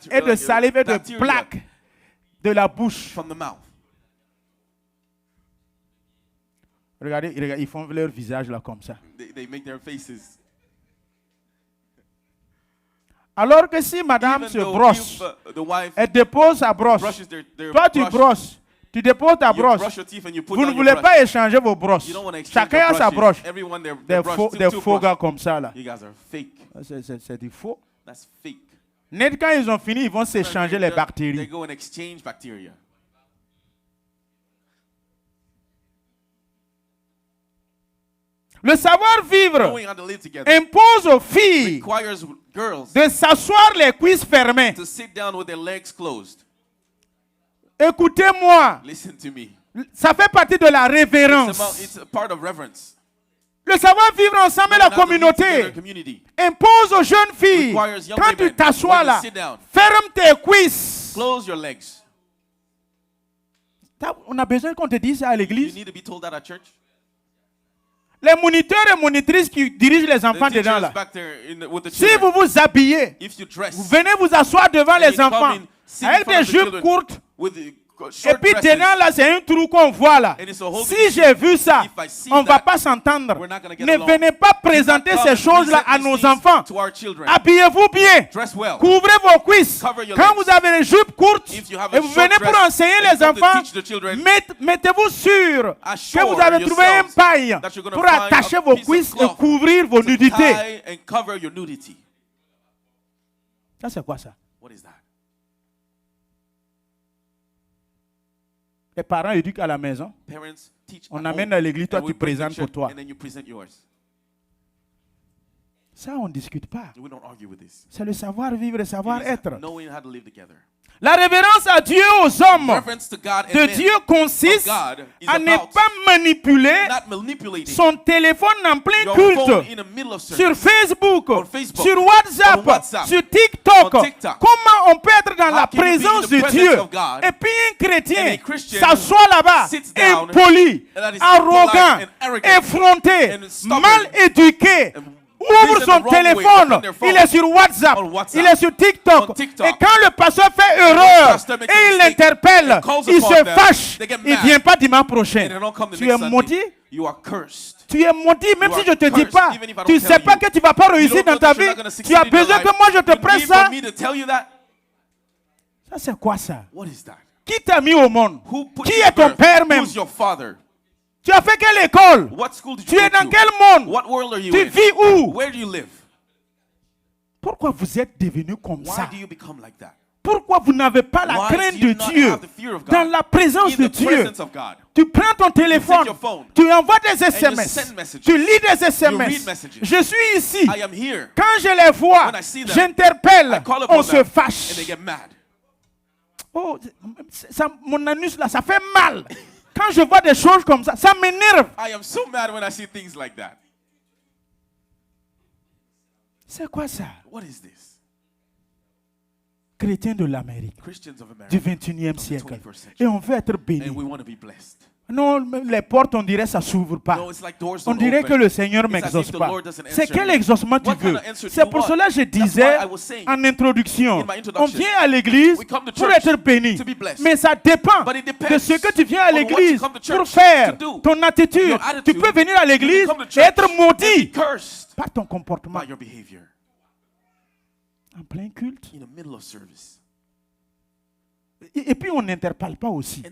et de salive et de plaques de la bouche. Regardez, ils font leur visage là comme ça. Alors que si madame se brosse, elle dépose sa brosse. Toi tu brosses, tu déposes ta brosse. Vous ne voulez pas échanger vos brosses. Chacun a sa brosse. Des faux gars comme ça là. C'est du faux. Net quand ils ont fini, ils vont s'échanger les bactéries. Le savoir-vivre impose aux filles de s'asseoir les cuisses fermées. Écoutez-moi. Ça fait partie de la révérence. Le savoir-vivre ensemble et la communauté impose aux jeunes filles, quand tu t'assois là, ferme tes cuisses. On a besoin qu'on te dise ça à l'église. Les moniteurs et monitrices qui dirigent les enfants dedans là. Si vous vous habillez, vous venez vous asseoir devant les enfants avec des jupes courtes. Et puis dedans là, c'est un trou qu'on voit là. Si j'ai vu ça, on ne va pas s'entendre. Ne venez pas présenter ces choses-là à nos enfants. Habillez-vous bien. Couvrez vos cuisses. Quand vous avez les jupes courtes et vous venez pour enseigner les enfants, mettez-vous sûr que vous avez trouvé un paille pour attacher vos cuisses et couvrir vos nudités. Ça c'est quoi ça? Les parents éduquent à la maison. On amène à l'église, toi tu présentes pour toi. Ça, on ne discute pas. C'est le savoir-vivre et le savoir-être. La révérence à Dieu aux hommes de Dieu consiste à ne pas manipuler son téléphone en plein culte, sur Facebook, sur WhatsApp, sur TikTok. Comment on peut être dans la présence de Dieu et puis un chrétien s'assoit là-bas, impoli, arrogant, effronté, mal éduqué, ouvre son téléphone, il est sur WhatsApp, il est sur TikTok. Et quand le pasteur fait erreur et il l'interpelle, il se fâche, il ne vient pas dimanche prochain. Tu es maudit. Tu es maudit, même si je ne te dis pas. Tu ne sais pas que tu ne vas pas réussir dans ta vie. Tu as besoin que moi je te presse ça. Ça c'est quoi ça? Qui t'a mis au monde? Qui est ton père même? Tu as fait quelle école? Tu es dans quel monde? Tu vis où? Pourquoi vous êtes devenu comme ça? Pourquoi vous n'avez pas la crainte de Dieu dans la présence de Dieu? Tu prends ton téléphone, tu envoies des SMS, tu lis des SMS. Je suis ici. Quand je les vois, j'interpelle, on se fâche. Oh, ça, mon anus là, ça fait mal. Quand je vois des choses comme ça, ça m'énerve. C'est quoi ça? What is this? Chrétiens de l'Amérique, du 21e siècle. Et on veut être béni. Non, les portes, on dirait, ça ne s'ouvre pas. On dirait que le Seigneur ne m'exauce pas. C'est quel exaucement tu veux? C'est pour cela que je disais en introduction, on vient à l'église pour être béni. Mais ça dépend de ce que tu viens à l'église pour faire, ton attitude. Tu peux venir à l'église et être maudit par ton comportement. En plein culte. Et puis on n'interpelle pas aussi.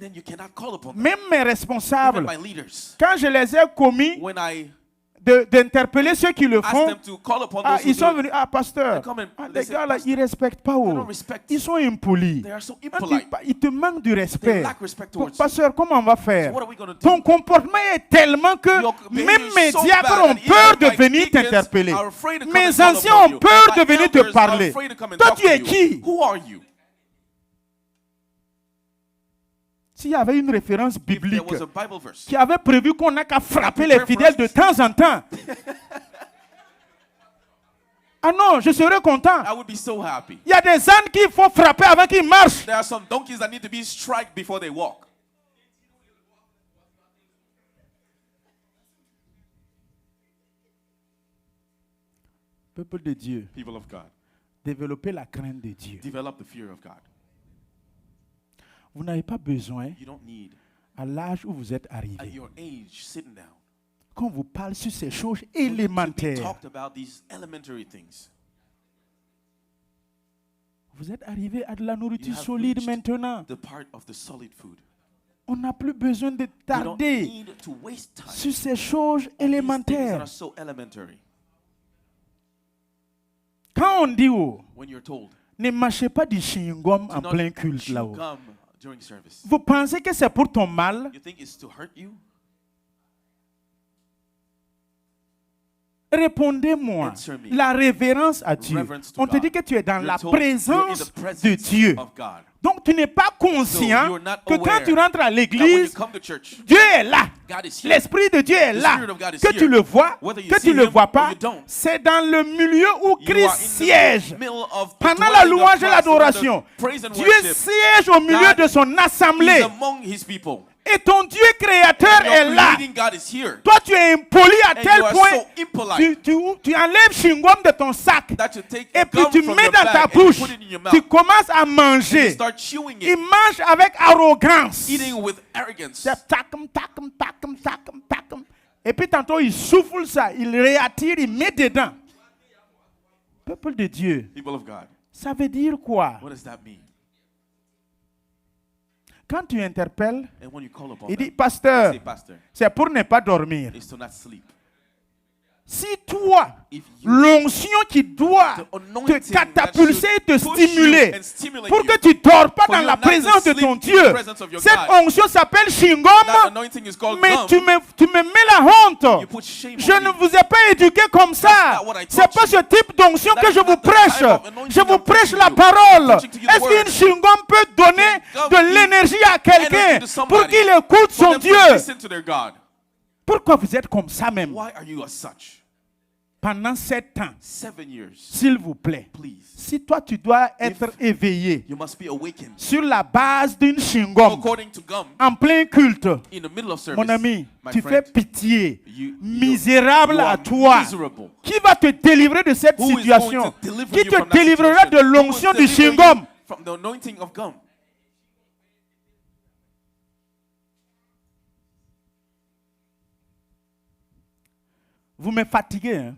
Même mes responsables, quand je les ai commis d'interpeller ceux qui le font, ils sont venus, pasteur, les gars là, ils ne respectent pas. Ils sont impolis. Ils te manquent du respect. Pasteur, comment on va faire? Ton comportement est tellement que même mes diacres ont peur de venir t'interpeller. Mes anciens ont peur de venir te parler. Toi, tu es qui? S'il y avait une référence biblique qui avait prévu qu'on n'a qu'à frapper les fidèles de temps en temps. Ah non, je serais content. Il y a des ânes qu'il faut frapper avant qu'ils marchent. There are some donkeys that need to be struck before they walk. Peuple de Dieu, People of God, développez la crainte de Dieu. develop the fear of God. Vous n'avez pas besoin, You don't need, à l'âge où vous êtes at arrivé, your age, sitting down, qu'on vous parle sur ces choses to be élémentaires. talked about these elementary things. Vous êtes arrivé à de la nourriture You have solide reached maintenant. the part of the solid food. On n'a plus besoin de You don't tarder need to waste time sur ces choses on these things that élémentaires. are so elementary. Quand on dit, When you're told, ne mâchez pas du chewing-gum do en not plein culte chew là-haut. gum during service. Vous pensez que c'est pour ton mal? You think it's to hurt you? Répondez-moi. Answer me. La révérence à Dieu. Reverence to On te God. dit que tu es dans You're la told you're in présence the presence de Dieu. of God. Donc tu n'es pas So conscient you're not que quand aware tu rentres à that when you l'église, come to church, Dieu est là. God is here. L'Esprit de Dieu est The là. Spirit of God is Que here. tu le vois, Whether you que see tu ne le him vois or pas, you don't. c'est dans le milieu où You Christ are in siège. the middle of the Pendant la dwelling of louange et Christ, l'adoration, when the praise and Dieu worship, siège au milieu God de son is assemblée. among his people. Et ton Dieu créateur Your est là. creating God is here. Toi, tu es impoli à And tel you are point, so impolite tu enlèves chewing-gum de ton sac. that you take Et puis gum tu from mets your dans ta bag and bouche. put it in your Tu mouth. commences à And you manger. start chewing Il it, mange avec arrogance. eating with arrogance. C'est tacum, tacum, tacum, tacum, tacum. Et puis tantôt, il souffle ça, il réattire, il met dedans. Peuple de Dieu, People of God, ça veut dire quoi? what does that mean? Quand tu interpelles, And when you call upon il them, dit, pasteur, say, Pastor, c'est pour ne pas dormir. is to not sleep. Si toi, If you, l'onction qui doit the te anointing that catapulser et te should push you stimuler and stimulate pour you, que tu ne dors pas for dans you la not to présence de sleep ton in the Dieu, presence of your cette God. onction s'appelle That chewing-gum, anointing is called mais gum. tu me mets la honte. You put shame Je on ne me. vous ai pas éduqué comme ça. not what I C'est taught pas you. ce type d'onction que That je is vous not the prêche. type of anointing Je vous I'm prêche preaching la you. parole. I'm preaching to you the Est-ce word. qu'une chewing-gum peut donner Can gum de give l'énergie à quelqu'un energy to pour somebody qu'il écoute For son them to Dieu? listen to their God. Pourquoi vous êtes comme ça même? Why are you as such? Pendant 7 ans, 7 years, s'il vous plaît. please. Si toi, tu dois être éveillé You must be awakened sur la base d'une chewing-gum according to gum en plein culte, in the middle of service. mon ami, My tu friend, fais pitié. you Misérable are à toi. miserable. Qui va te délivrer de cette Who is situation? going to deliver Qui you te from that délivrera situation? de Who will l'onction du deliver you chewing-gum? from the anointing of gum? Vous me fatiguez. Hein?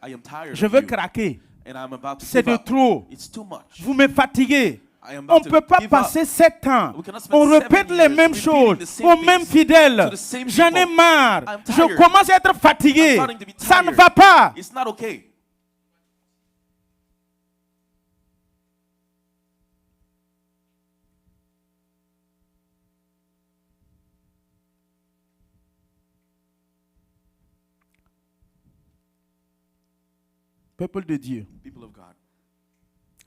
I am tired Je of veux you, craquer. and I'm about to C'est give de up. trop. It's too much. Vous me fatiguez. I am On about ne peut to pas give passer up. 7 ans. We cannot spend On 7 répète les years mêmes repeating choses the same aux mêmes things fidèles. to the same J'en ai people. marre. I'm Je tired. commence à être fatigué. I'm starting to be Ça ne tired. va pas. It's not okay. Peuple de Dieu, People of God,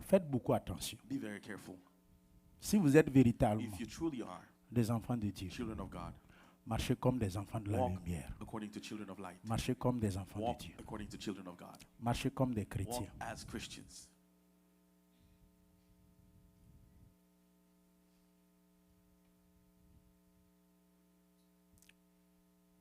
faites beaucoup attention. be very careful. Si vous êtes véritablement If you truly are des enfants de Dieu, children of God, Marchez comme des enfants de la Walk lumière. according to children of light. Marchez comme des enfants Walk de Dieu. according to children of God. Marchez comme des Walk chrétiens. as Christians.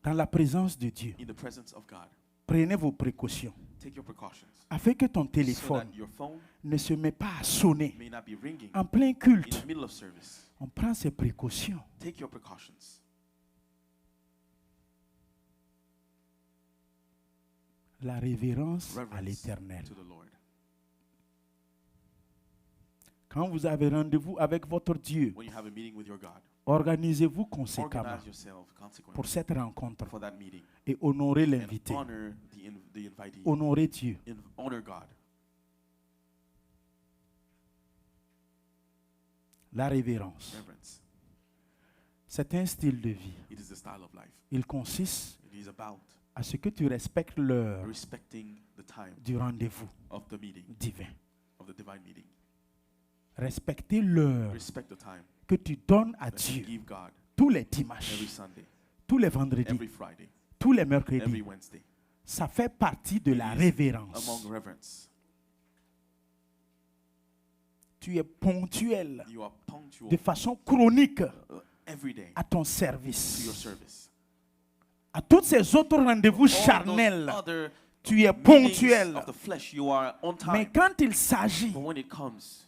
Dans la présence de Dieu, In the presence of God, prenez vos précautions take your precautions afin que ton so téléphone that your phone ne se met pas à sonner may not be ringing en plein in culte. the middle of service. On prend ses précautions. Take your precautions. La révérence à Reverence l'Éternel. to the Lord. Quand vous avez rendez-vous avec votre Dieu, When you have a meeting with your God, organisez-vous conséquemment organize yourself consequently pour cette rencontre for that meeting et honorez and l'invité. honor the invitee. Honorez Dieu. Honor God. La révérence, Reverence. c'est un style de vie. It is the style of life. Il consiste It is about à ce que tu respectes l'heure respecting the time du rendez-vous of the meeting, divin. of the divine meeting. Respecter l'heure Respect the time que tu donnes à that you Dieu give God tous les dimanches, every Sunday, tous les vendredis, every Friday, tous les every mercredis. Wednesday. Ça fait partie de la révérence. Among reverence. Tu es ponctuel You are punctual de façon chronique every day à ton to your service. service. À tous ces autres rendez-vous All charnels, those other tu es meetings ponctuel. of the flesh, you are on Mais time. quand il s'agit But when it comes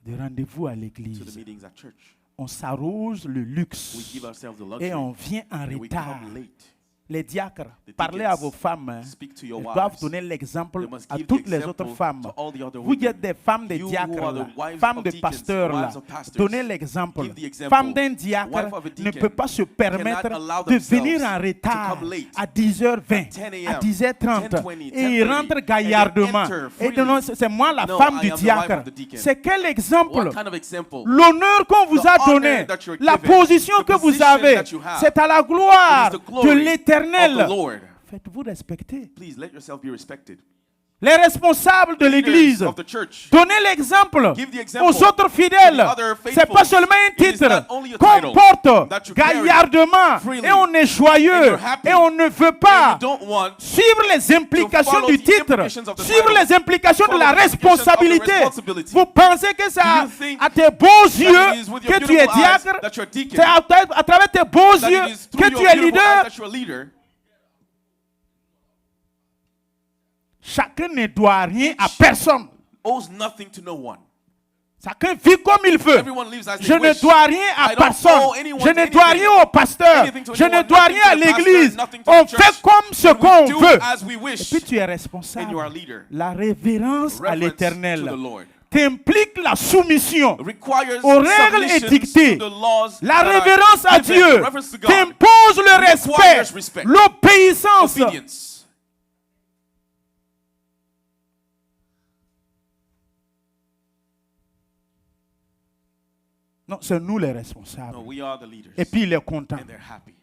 de rendez-vous à to the l'église, meetings at church, on s'arrose le we luxe give ourselves the et luxury on vient en and we retard. come late. Les diacres, The parlez à deacons, vos femmes. Hein. Speak to your Elles doivent wives. donner l'exemple They must à give toutes the les example autres femmes. to all the other Vous qui êtes women. des femmes de You who diacres, are là, the wives femmes of de deacons, pasteurs, là, wives of pastors, donnez l'exemple. give the example. Femme d'un diacre Wife of a ne deacon peut pas se permettre cannot allow de themselves venir en to retard come late à 10h20, 10 a.m., à 10h30 10:20, et il 10:30, rentre and they gaillardement. enter Et freely. non, c'est moi la No, femme I du am the wife diacre. of the deacon. C'est quel exemple? What kind of example? L'honneur qu'on vous The a honor donné, that you're la given, position the que vous position avez, that you have, c'est à la gloire it is the de glory l'Éternel. of the Lord. Faites-vous respecter. Please let yourself be respected. Les responsables de l'Église, Leaders of the church, donnez l'exemple give the example aux autres fidèles. to the other C'est faithful. pas seulement un It is titre not only a qu'on title porte that you carry gaillardement freely, et on est and joyeux you're happy, et on ne veut and pas you don't want suivre les implications follow du the titre, implications of the suivre title, les implications de follow la the implications of the responsabilité. responsibility. Vous pensez que c'est Do à you think à tes beaux that yeux it is with your que tu es beautiful eyes diacre, that you're deacon, c'est à travers tes beaux that yeux it is through que your tu es beautiful eyes leader? that you're a leader? Chacun ne doit rien à personne. Owes nothing to no one. Chacun vit comme il veut. Everyone lives as they Je ne wish. dois rien à I don't personne. owe anyone Je ne anything. dois rien au pasteur. Anything to Je ne anyone, dois nothing rien à to the pastor, l'église. nothing to On the church. fait comme ce And we qu'on do veut. as we Et wish. puis tu es And you are a responsable. leader. La révérence à Reverence to l'Éternel the Lord t'implique la soumission requires aux règles submission édictées. to the laws La that are révérence à given. Dieu Reverence to God t'impose le requires respect, respect. l'obéissance. Obedience. Non, c'est nous les No, responsables. we are the leaders. Et puis il est content. And they're happy.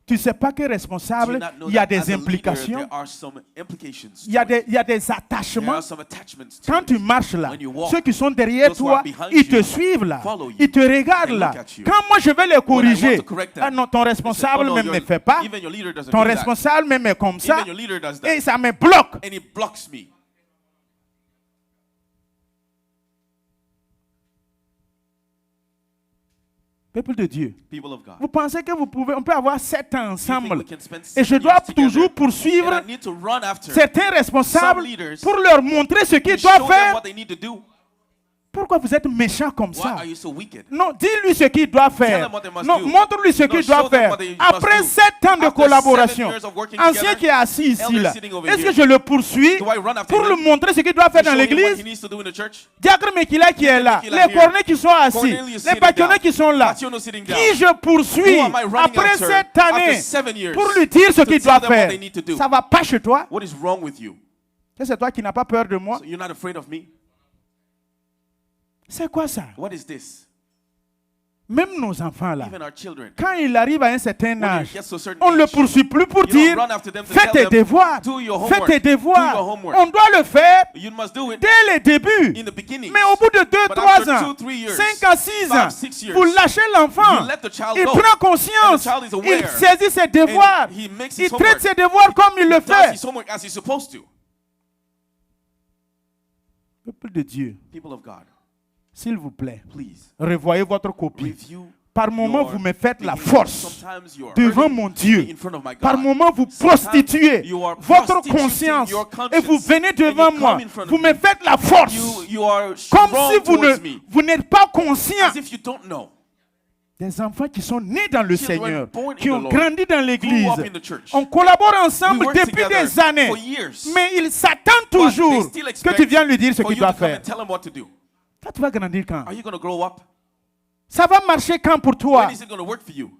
Tu ne sais pas que Do you responsable, not know il y a that as des a leader, implications, there are some implications il y a to it. des There attachements. are some attachments to Quand it. tu marches là, When you walk, ceux qui sont derrière those who are toi, behind ils te you suivent là, follow you. ils te regardent They là. look at you. Quand moi je vais les corriger, want to correct them, ah non, ton responsable Oh, no, même ne your- fait pas, even your leader doesn't ton do that. responsable même est comme ça, Even your leader does that. et ça me bloque. And it blocks me. Peuple de Dieu, People of God. vous pensez que on peut avoir 7 ans You think ensemble we can spend et je 7 dois years together, toujours and poursuivre I need to run after certains responsables some leaders pour leur montrer ce qu'ils to show doivent them faire? what they need to do? Pourquoi vous êtes méchant comme Why ça? are you so wicked? Non, dis-lui ce qu'il doit Tell faire. them what they must Non, do. montre-lui ce No, qu'il show doit them faire. what they must Après do. 7 ans de After collaboration, 7 years of working ancien together, qui est assis ici, elder là, sitting over est-ce que here. je le poursuis Do I run after pour him? lui montrer ce qu'il doit faire To dans show him what he l'église? needs to do in the church? Diacre Mekila qui est là, Mekila les here. cornets qui sont assis, Cornelius les sitting passionnés down. qui sont là, Pationo sitting down. qui je poursuis Who am I running après after 7 after années 7 years pour lui dire ce to qu'il tell doit them what faire? they need to do? Ça va pas chez toi? What is wrong with you? C'est toi qui n'as pas peur de moi? So you're not afraid of me? C'est quoi ça? What is this? Même nos enfants là, even our children, quand ils arrivent à un certain when âge, it gets to a certain on ne le age, poursuit plus pour you don't dire run after them to fais tell tes them, devoirs, do your fais homework, tes do your devoirs. homework. On doit le faire You must do it dès les débuts. in the beginning. Mais au bout de 2, But 3 after ans, 2, 3 years, 5 ans, 6 ans, 5, 6 years, vous lâchez l'enfant. you let the child Il go. prend conscience. And the child is Il aware. saisit ses devoirs. And he makes Il his traite homework. ses devoirs comme il le Does fait. his homework as he's supposed to. Peuple de Dieu, People of God, s'il vous plaît, please revoyez votre copie. review. Par moment, your vous me faites la behavior. force Sometimes you are devant hurting mon me Dieu. in front of my God. Par moment, vous Sometimes prostituez you are votre prostituting conscience your et vous conscience. venez And devant you moi. come in front of Vous me me. faites la force You are comme strong si towards me, vous n'êtes pas conscient. as if you don't know. Des enfants qui sont nés dans le Children Seigneur, born qui in ont the Lord, grandi dans grew l'église. up in the church. On collabore We ensemble work depuis together des années. for years. Mais ils s'attendent But toujours they still que expect tu viennes lui dire ce for qu'il you doit to come faire. and tell him what to do. Toi, tu vas grandir quand? Are you going to grow up? Ça va marcher quand pour toi? When is it going to work for you?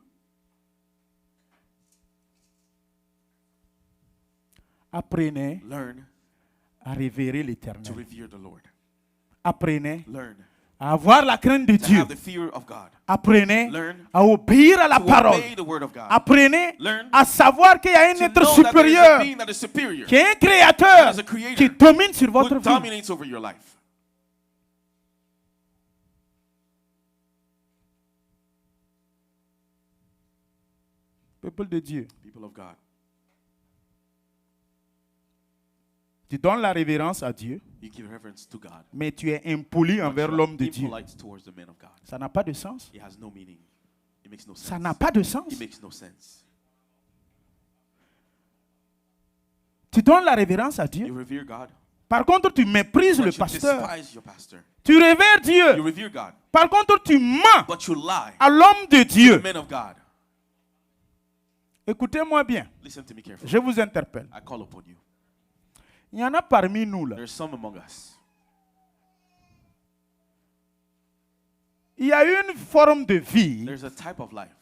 Apprenez Learn à révérer to l'Éternel. revere the Lord. Apprenez Learn à avoir la crainte de to Dieu. have the fear of God. Apprenez Learn à obéir à la to parole. obey the word of God. Apprenez Learn à savoir qu'il y a un to être know that there is a supérieur, being that is superior, qui est un créateur, that is a creator, qui domine sur votre who vie. dominates over your life. Peuple de Dieu, People of God, tu donnes la révérence à Dieu, you give reverence to God, mais tu es impoli but envers you are l'homme de Dieu. impolite towards the man of God. Ça n'a pas de sens. It has no meaning. It makes no Ça sense. n'a pas de sens. It makes no sense. Tu donnes la révérence à Dieu. You revere God, Par contre, tu méprises but le you pasteur. despise your pastor. Tu révères You Dieu. revere God, Par contre, tu mens but you lie à l'homme de to Dieu. the man of God. Écoutez-moi bien. Listen to me carefully. Je vous interpelle. I call upon you. Il y en a parmi nous là. There's some among us. Il y a une forme de vie There's a type of life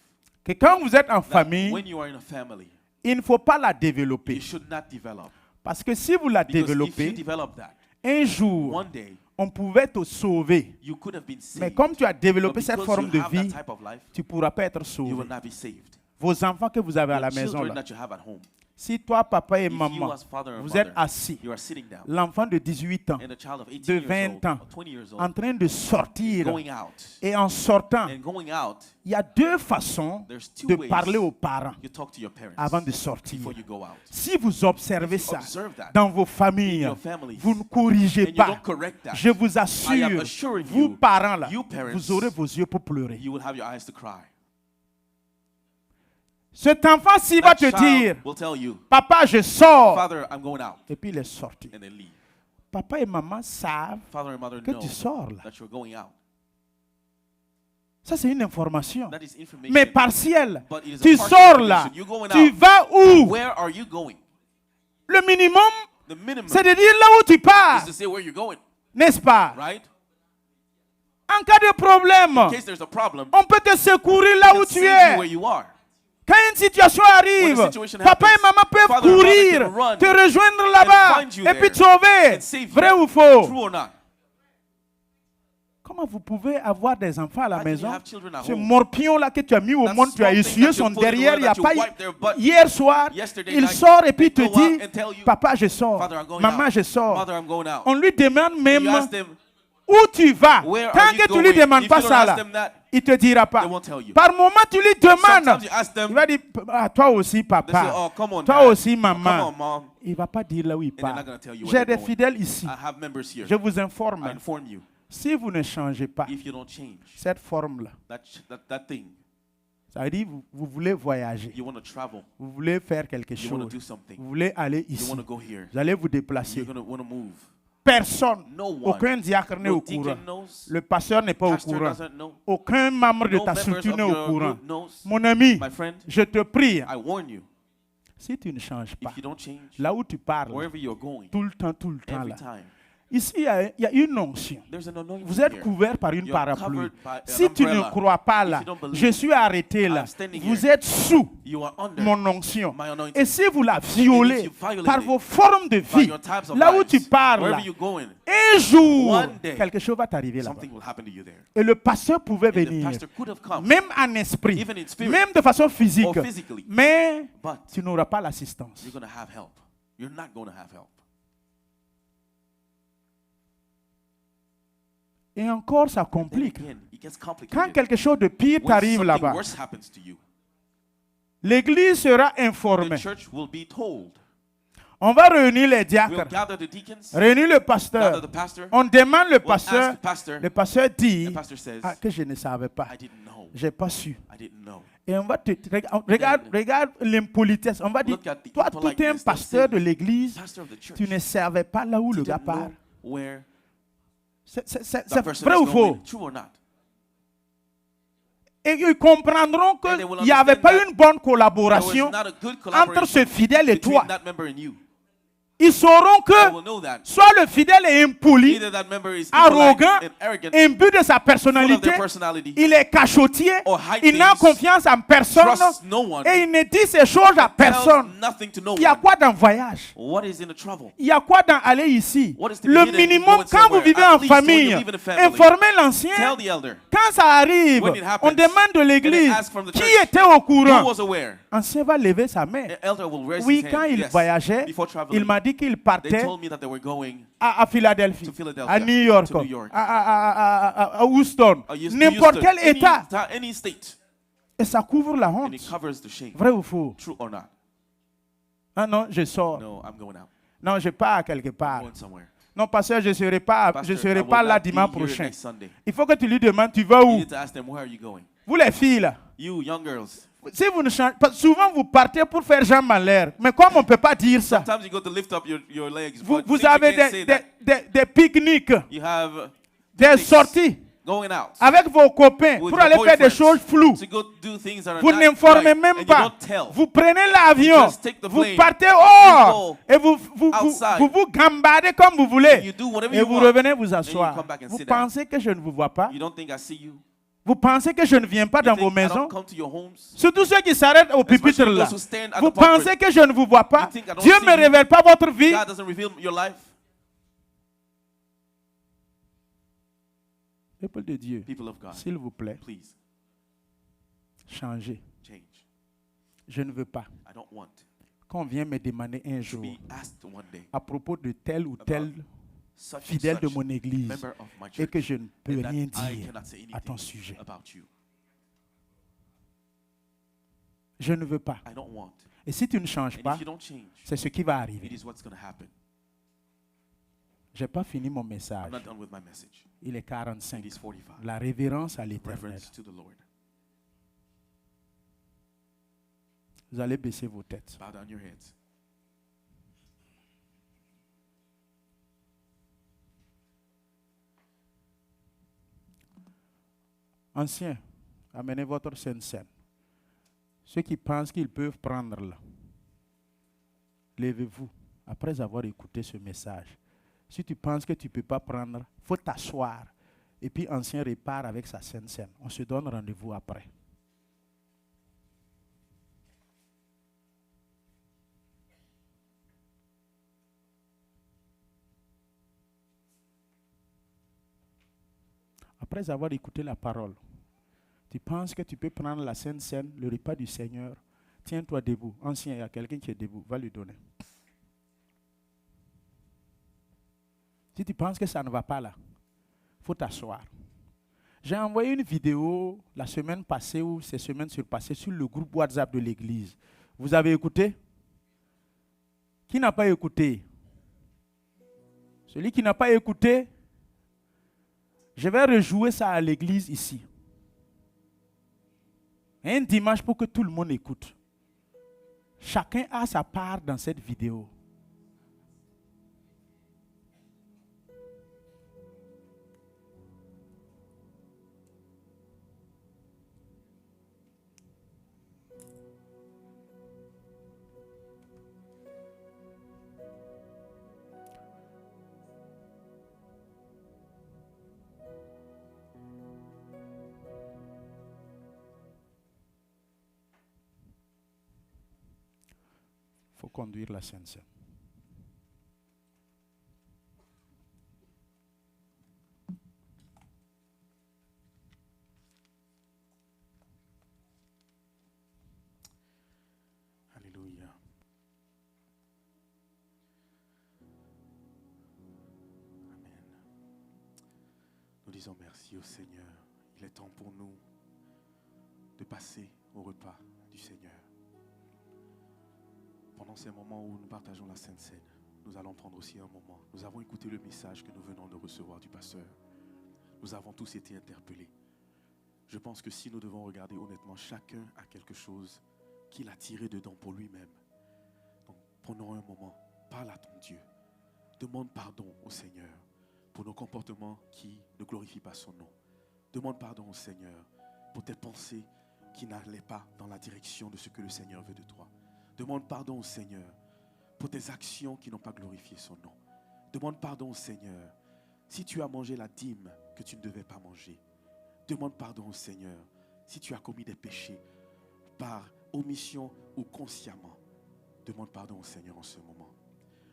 que quand vous êtes en that famille, when you are in a family, il ne faut pas la you développer. should not develop. Parce que si vous la Because if you développez, develop that, un jour, one day on pouvait te sauver. you could have been Mais saved. comme tu as But développé cette because forme you de have that vie, type of life, tu ne pourras pas être you sauvé. will not be saved. Vos enfants que vous avez à la The maison children là, that you have at home, si toi, papa et if you maman, as father and vous êtes mother, assis, you are sitting down, l'enfant de 18 ans, and a child of 18 de years 20 old ans, or 20 years en old train de sortir, going out, et en sortant, and going out, il y a deux façons there's two de ways parler aux parents you talk to your parents avant de sortir. before you go out. Si vous observez If you ça observe that dans vos in familles, your families, vous ne corrigez and you pas. don't correct that, Je vous I am assure, assuring vous you, parents là, you parents, vous aurez vos yeux pour pleurer. you will have your eyes to cry. Cet enfant, s'il va That te child dire, will tell you, papa, je sors, Father, I'm going out, et puis il est sorti. and then leave. Papa et maman savent Father and mother que know tu sors là. that you're going out. Ça, c'est une information, That is information. mais partielle. But it is a Tu partial sors là, information. You're going tu out. vas où? Where are you going? Le minimum, The minimum c'est de dire là où tu is pars, to say where you're going, n'est-ce pas? right? En cas de problème, In case there's a problem, on peut te secourir là we où can tu save you where es. you are. Quand une situation arrive, When a situation papa et happens, maman peuvent father and mother courir, can run te rejoindre là-bas find you et puis there te sauver. and save you. Vrai ou faux? True or not? Comment vous pouvez avoir des enfants à la How can you maison? have children at Ce home? morpion là que tu as mis au That monde, tu as small thing essuyé that son you put in derrière, the il n'y a water, that pas you wipe their butt. hier soir, Yesterday il night, sort et puis il they te go out dit, and tell you, papa je sors, Father, I'm going maman out. je sors. Mother, I'm going out. On lui demande même You ask them, où tu vas. where Tant are you que tu going? lui demandes If pas you don't ça ask là, them that, il te dira pas. they won't tell you. Par moment tu lui demandes, Sometimes you ask il them, va dire, ah, toi aussi they say, papa, oh, come on, toi Dad. aussi Come on, maman. Mom. Il va pas dire là où il they're not part. gonna tell you where J'ai they're des going. fidèles ici. I have members here. Je vous I informe, inform you, si vous ne changez pas if you don't change cette forme-là, that thing, ça veut dire vous voulez voyager, you want to travel, vous voulez faire quelque you want to chose, do something, vous voulez aller you ici, want to go here, vous allez vous you're déplacer. going to want to move. Personne, No one, aucun diacre n'est no au courant. deacon knows, Le pasteur n'est pas au pastor courant. doesn't know, Aucun membre de no ta members structure of n'est au your courant. group knows. Mon ami, My friend, je te prie, I warn you, si tu ne changes pas, if you don't change, là où tu parles, wherever you're going, tout le temps every là, time, Ici, il y a une onction. Vous êtes couvert par une parapluie. Si tu ne crois pas là, je suis arrêté là. Vous êtes sous mon onction. Et si vous la violez par vos formes de vie, là où tu parles, là, un jour, quelque chose va t'arriver là-bas. Et le pasteur pouvait venir, même en esprit, même de façon physique, mais tu n'auras pas l'assistance. Et encore, ça complique. Quand quelque chose de pire t'arrive là-bas, l'église sera informée. On va réunir les diacres, réunir le pasteur. On demande le pasteur. Le pasteur dit que je ne savais pas. Je n'ai pas su. Et on va te regarde l'impolitesse. On va dire, toi, tu es un pasteur de l'église, tu ne savais pas là où le gars part. C'est vrai ou faux? Et ils comprendront qu'il n'y avait pas une bonne collaboration entre ce fidèle et toi. Ils sauront que soit le fidèle est impoli, arrogant, imbu de sa personnalité, il est cachotier, il n'a confiance en personne et il ne dit ces choses à personne. Il y a quoi dans le voyage? Il y a quoi dans aller ici? Le minimum, quand vous vivez en famille, informez l'ancien. Quand ça arrive, on demande de l'église qui était au courant. L'ancien va lever sa main. Oui, quand il voyageait, il m'a dit qu'il partait à Philadelphie, à New York, à Houston, n'importe quel état. Et ça couvre la honte. Vrai ou faux? Ah non, je sors. Non, je pars quelque part. Non, pasteur, je ne serai pas là dimanche prochain. Il faut que tu lui demandes, tu vas où? Vous les filles là. Si vous ne changez pas, souvent vous partez pour faire jambes en l'air. Mais comme on ne peut pas dire ça, vous avez des pique-niques, des sorties avec vos copains pour aller faire des choses floues. Vous n'informez même pas. Vous prenez l'avion, vous partez hors et vous gambadez comme vous voulez. Et vous revenez vous asseoir. Vous pensez que je ne vous vois pas? Vous pensez que je ne viens pas dans vos maisons? Surtout ceux qui s'arrêtent au pupitre là. Vous pensez que je ne vous vois pas? Dieu ne me révèle pas votre vie? Peuple de Dieu, s'il vous plaît, changez. Je ne veux pas qu'on vienne me demander un jour à propos de tel ou tel fidèle de mon église et que je ne peux rien dire à ton sujet. Je ne veux pas. Et si tu ne changes pas, c'est ce qui va arriver. Je n'ai pas fini mon message. Il est 45. La révérence à l'Éternel. Vous allez baisser vos têtes. Anciens, amenez votre Sainte Seine. Ceux qui pensent qu'ils peuvent prendre là, levez-vous après avoir écouté ce message. Si tu penses que tu ne peux pas prendre, il faut t'asseoir. Et puis ancien repart avec sa Sainte Seine. On se donne rendez-vous après. Après avoir écouté la parole, tu penses que tu peux prendre la Sainte Seine, le repas du Seigneur. Tiens-toi debout. Ancien, il y a quelqu'un qui est debout. Va lui donner. Si tu penses que ça ne va pas là, il faut t'asseoir. J'ai envoyé une vidéo la semaine passée ou ces semaines surpassées sur le groupe WhatsApp de l'église. Vous avez écouté? Qui n'a pas écouté? Celui qui n'a pas écouté, je vais rejouer ça à l'église ici. Un dimanche pour que tout le monde écoute. Chacun a sa part dans cette vidéo. pour conduire la Sainte Seine. Alléluia. Amen. Nous disons merci au Seigneur. Il est temps pour nous de passer au repas du Seigneur. Pendant ces moments où nous partageons la Sainte Seine, nous allons prendre aussi un moment. Nous avons écouté le message que nous venons de recevoir du pasteur. Nous avons tous été interpellés. Je pense que si nous devons regarder honnêtement, chacun a quelque chose qu'il a tiré dedans pour lui-même. Donc prenons un moment, parle à ton Dieu. Demande pardon au Seigneur pour nos comportements qui ne glorifient pas son nom. Demande pardon au Seigneur pour tes pensées qui n'allaient pas dans la direction de ce que le Seigneur veut de toi. Demande pardon au Seigneur pour tes actions qui n'ont pas glorifié son nom. Demande pardon au Seigneur si tu as mangé la dîme que tu ne devais pas manger. Demande pardon au Seigneur si tu as commis des péchés par omission ou consciemment. Demande pardon au Seigneur en ce moment,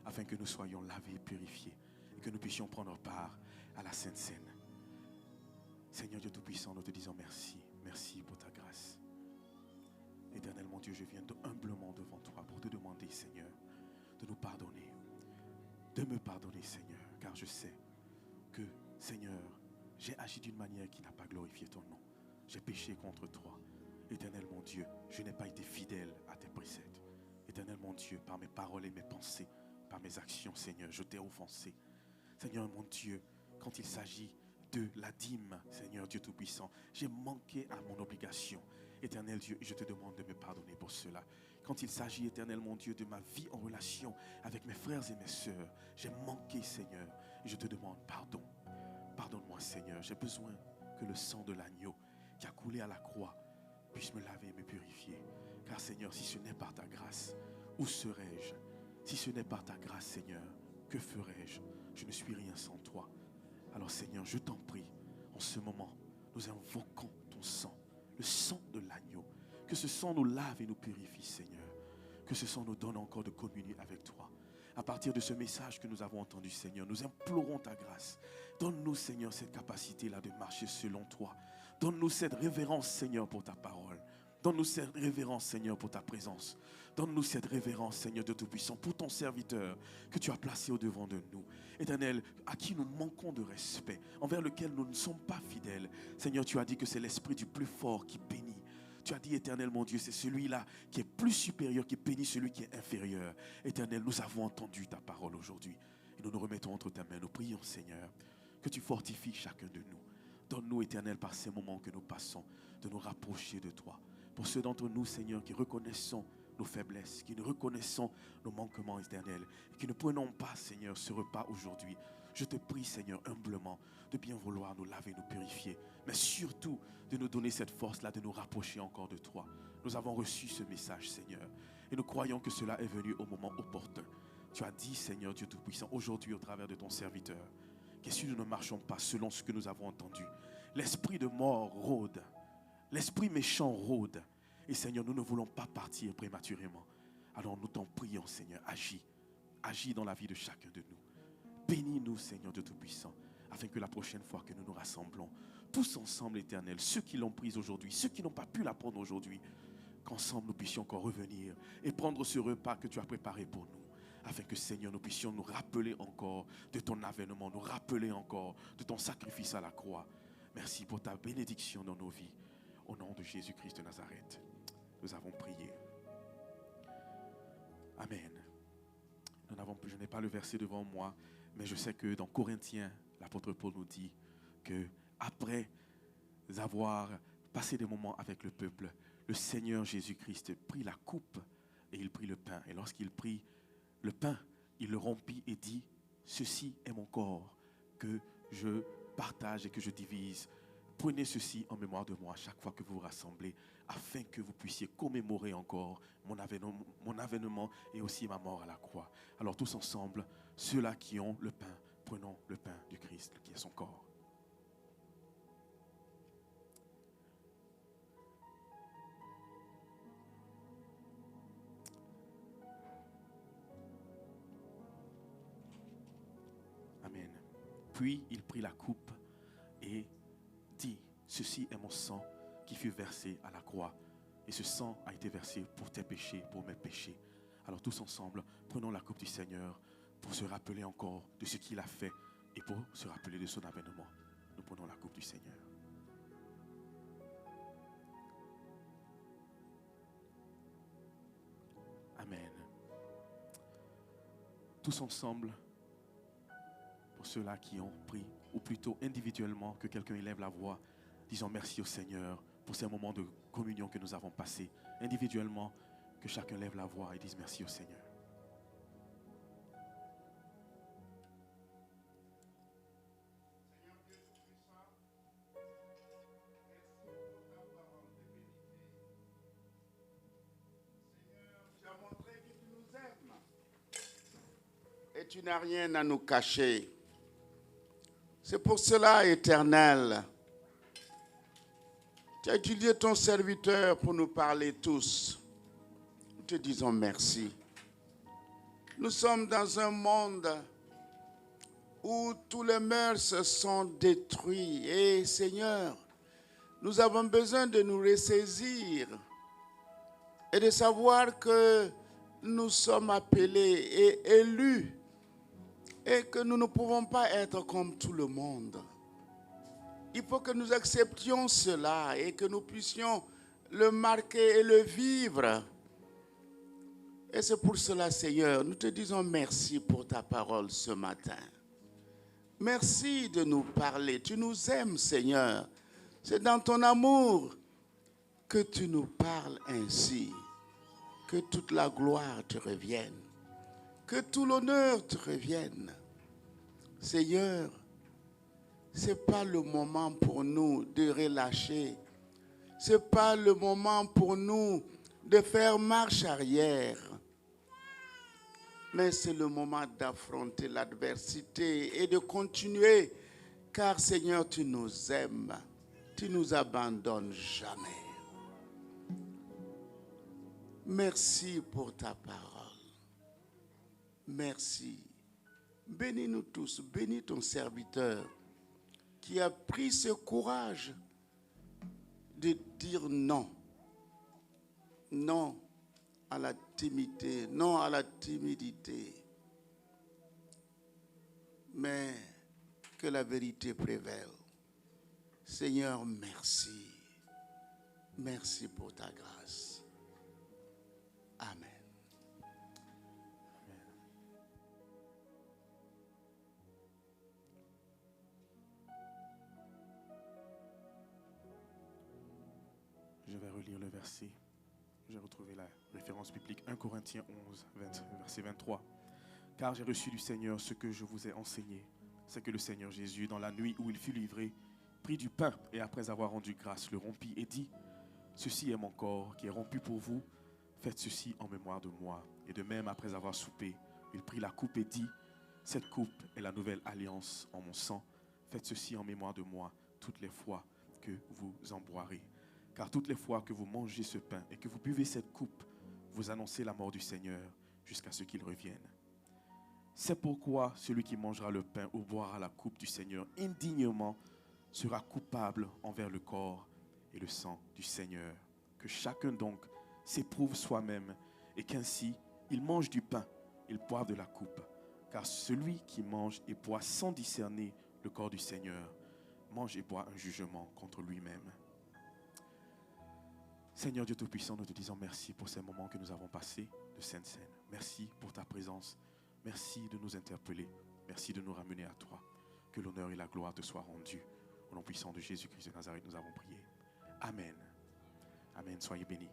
afin que nous soyons lavés et purifiés et que nous puissions prendre part à la Sainte Seine. Seigneur Dieu Tout-Puissant, nous te disons merci. Merci pour ta grâce. Éternel mon Dieu, je viens humblement devant toi pour te demander, Seigneur, de nous pardonner. De me pardonner, Seigneur, car je sais que, Seigneur, j'ai agi d'une manière qui n'a pas glorifié ton nom. J'ai péché contre toi. Éternel mon Dieu, je n'ai pas été fidèle à tes préceptes. Éternel mon Dieu, par mes paroles et mes pensées, par mes actions, Seigneur, je t'ai offensé. Seigneur mon Dieu, quand il s'agit de la dîme, Seigneur Dieu Tout-Puissant, j'ai manqué à mon obligation. Éternel Dieu, je te demande de me pardonner pour cela. Quand il s'agit, éternel mon Dieu, de ma vie en relation avec mes frères et mes sœurs, j'ai manqué, Seigneur, et je te demande pardon. Pardonne-moi, Seigneur, j'ai besoin que le sang de l'agneau qui a coulé à la croix puisse me laver et me purifier. Car, Seigneur, si ce n'est par ta grâce, où serais-je? Si ce n'est par ta grâce, Seigneur, que ferais-je? Je ne suis rien sans toi. Alors, Seigneur, je t'en prie, en ce moment, nous invoquons ton sang, le sang de l'agneau. Que ce sang nous lave et nous purifie, Seigneur. Que ce sang nous donne encore de communier avec toi. À partir de ce message que nous avons entendu, Seigneur, nous implorons ta grâce. Donne-nous, Seigneur, cette capacité-là de marcher selon toi. Donne-nous cette révérence, Seigneur, pour ta parole. Donne-nous cette révérence, Seigneur, pour ta présence. Donne-nous cette révérence, Seigneur de Tout-Puissant, pour ton serviteur que tu as placé au-devant de nous. Éternel, à qui nous manquons de respect, envers lequel nous ne sommes pas fidèles. Seigneur, tu as dit que c'est l'esprit du plus fort qui bénit. Tu as dit, Éternel, mon Dieu, c'est celui-là qui est plus supérieur, qui bénit celui qui est inférieur. Éternel, nous avons entendu ta parole aujourd'hui. Et nous nous remettons entre ta main. Nous prions, Seigneur, que tu fortifies chacun de nous. Donne-nous, Éternel, par ces moments que nous passons, de nous rapprocher de toi. Pour ceux d'entre nous, Seigneur, qui reconnaissons nos faiblesses, qui nous reconnaissons nos manquements éternels, et qui ne prenons pas, Seigneur, ce repas aujourd'hui, je te prie, Seigneur, humblement, de bien vouloir nous laver, nous purifier, mais surtout de nous donner cette force-là, de nous rapprocher encore de toi. Nous avons reçu ce message, Seigneur, et nous croyons que cela est venu au moment opportun. Tu as dit, Seigneur Dieu Tout-Puissant, aujourd'hui au travers de ton serviteur, que si nous ne marchons pas selon ce que nous avons entendu, l'esprit de mort rôde, l'esprit méchant rôde. Et Seigneur, nous ne voulons pas partir prématurément. Alors nous t'en prions, Seigneur, agis. Agis dans la vie de chacun de nous. Bénis-nous, Seigneur Dieu Tout-Puissant, afin que la prochaine fois que nous nous rassemblons, tous ensemble, Éternel, ceux qui l'ont prise aujourd'hui, ceux qui n'ont pas pu la prendre aujourd'hui, qu'ensemble nous puissions encore revenir et prendre ce repas que tu as préparé pour nous. Afin que, Seigneur, nous puissions nous rappeler encore de ton avènement, nous rappeler encore de ton sacrifice à la croix. Merci pour ta bénédiction dans nos vies. Au nom de Jésus-Christ de Nazareth, nous avons prié. Amen. Je n'ai pas le verset devant moi, mais je sais que dans Corinthiens, l'apôtre Paul nous dit que après avoir passé des moments avec le peuple, le Seigneur Jésus-Christ prit la coupe et il prit le pain. Et lorsqu'il prit le pain, il le rompit et dit, ceci est mon corps que je partage et que je divise. Prenez ceci en mémoire de moi chaque fois que vous vous rassemblez, afin que vous puissiez commémorer encore mon avènement et aussi ma mort à la croix. Alors tous ensemble, ceux-là qui ont le pain, prenons le pain du Christ qui est son corps. Puis il prit la coupe et dit, ceci est mon sang qui fut versé à la croix. Et ce sang a été versé pour tes péchés, pour mes péchés. Alors tous ensemble, prenons la coupe du Seigneur pour se rappeler encore de ce qu'il a fait et pour se rappeler de son avènement. Nous prenons la coupe du Seigneur. Amen. Tous ensemble, pour ceux-là qui ont pris, ou plutôt individuellement, que quelqu'un élève la voix, disons merci au Seigneur pour ces moments de communion que nous avons passés. Individuellement, que chacun lève la voix et dise merci au Seigneur. Et tu n'as rien à nous cacher. C'est pour cela, Éternel, tu as utilisé ton serviteur pour nous parler tous. Nous te disons merci. Nous sommes dans un monde où tous les mœurs sont détruits. Et Seigneur, nous avons besoin de nous ressaisir et de savoir que nous sommes appelés et élus et que nous ne pouvons pas être comme tout le monde. Il faut que nous acceptions cela et que nous puissions le marquer et le vivre. Et c'est pour cela, Seigneur, nous te disons merci pour ta parole ce matin. Merci de nous parler. Tu nous aimes, Seigneur. C'est dans ton amour que tu nous parles ainsi. Que toute la gloire te revienne. Que tout l'honneur te revienne. Seigneur, ce n'est pas le moment pour nous de relâcher. Ce n'est pas le moment pour nous de faire marche arrière. Mais c'est le moment d'affronter l'adversité et de continuer. Car Seigneur, tu nous aimes. Tu ne nous abandonnes jamais. Merci pour ta parole. Merci. Bénis-nous tous. Bénis ton serviteur qui a pris ce courage de dire non. Non à la timidité, non à la timidité. Mais que la vérité prévaille. Seigneur, merci. Merci pour ta grâce. Amen. Je vais relire le verset. J'ai retrouvé la référence biblique 1 Corinthiens 11, verset 23. Car j'ai reçu du Seigneur ce que je vous ai enseigné. C'est que le Seigneur Jésus, dans la nuit où il fut livré, prit du pain et après avoir rendu grâce, le rompit et dit, ceci est mon corps qui est rompu pour vous. Faites ceci en mémoire de moi. Et de même, après avoir soupé, il prit la coupe et dit, cette coupe est la nouvelle alliance en mon sang. Faites ceci en mémoire de moi toutes les fois que vous en boirez. Car toutes les fois que vous mangez ce pain et que vous buvez cette coupe, vous annoncez la mort du Seigneur jusqu'à ce qu'il revienne. C'est pourquoi celui qui mangera le pain ou boira la coupe du Seigneur indignement sera coupable envers le corps et le sang du Seigneur. Que chacun donc s'éprouve soi-même et qu'ainsi il mange du pain, il boive de la coupe. Car celui qui mange et boit sans discerner le corps du Seigneur mange et boit un jugement contre lui-même. Seigneur Dieu Tout-Puissant, nous te disons merci pour ces moments que nous avons passés de Sainte Seine. Merci pour ta présence. Merci de nous interpeller. Merci de nous ramener à toi. Que l'honneur et la gloire te soient rendus. Au nom puissant de Jésus-Christ de Nazareth, nous avons prié. Amen. Amen. Soyez bénis.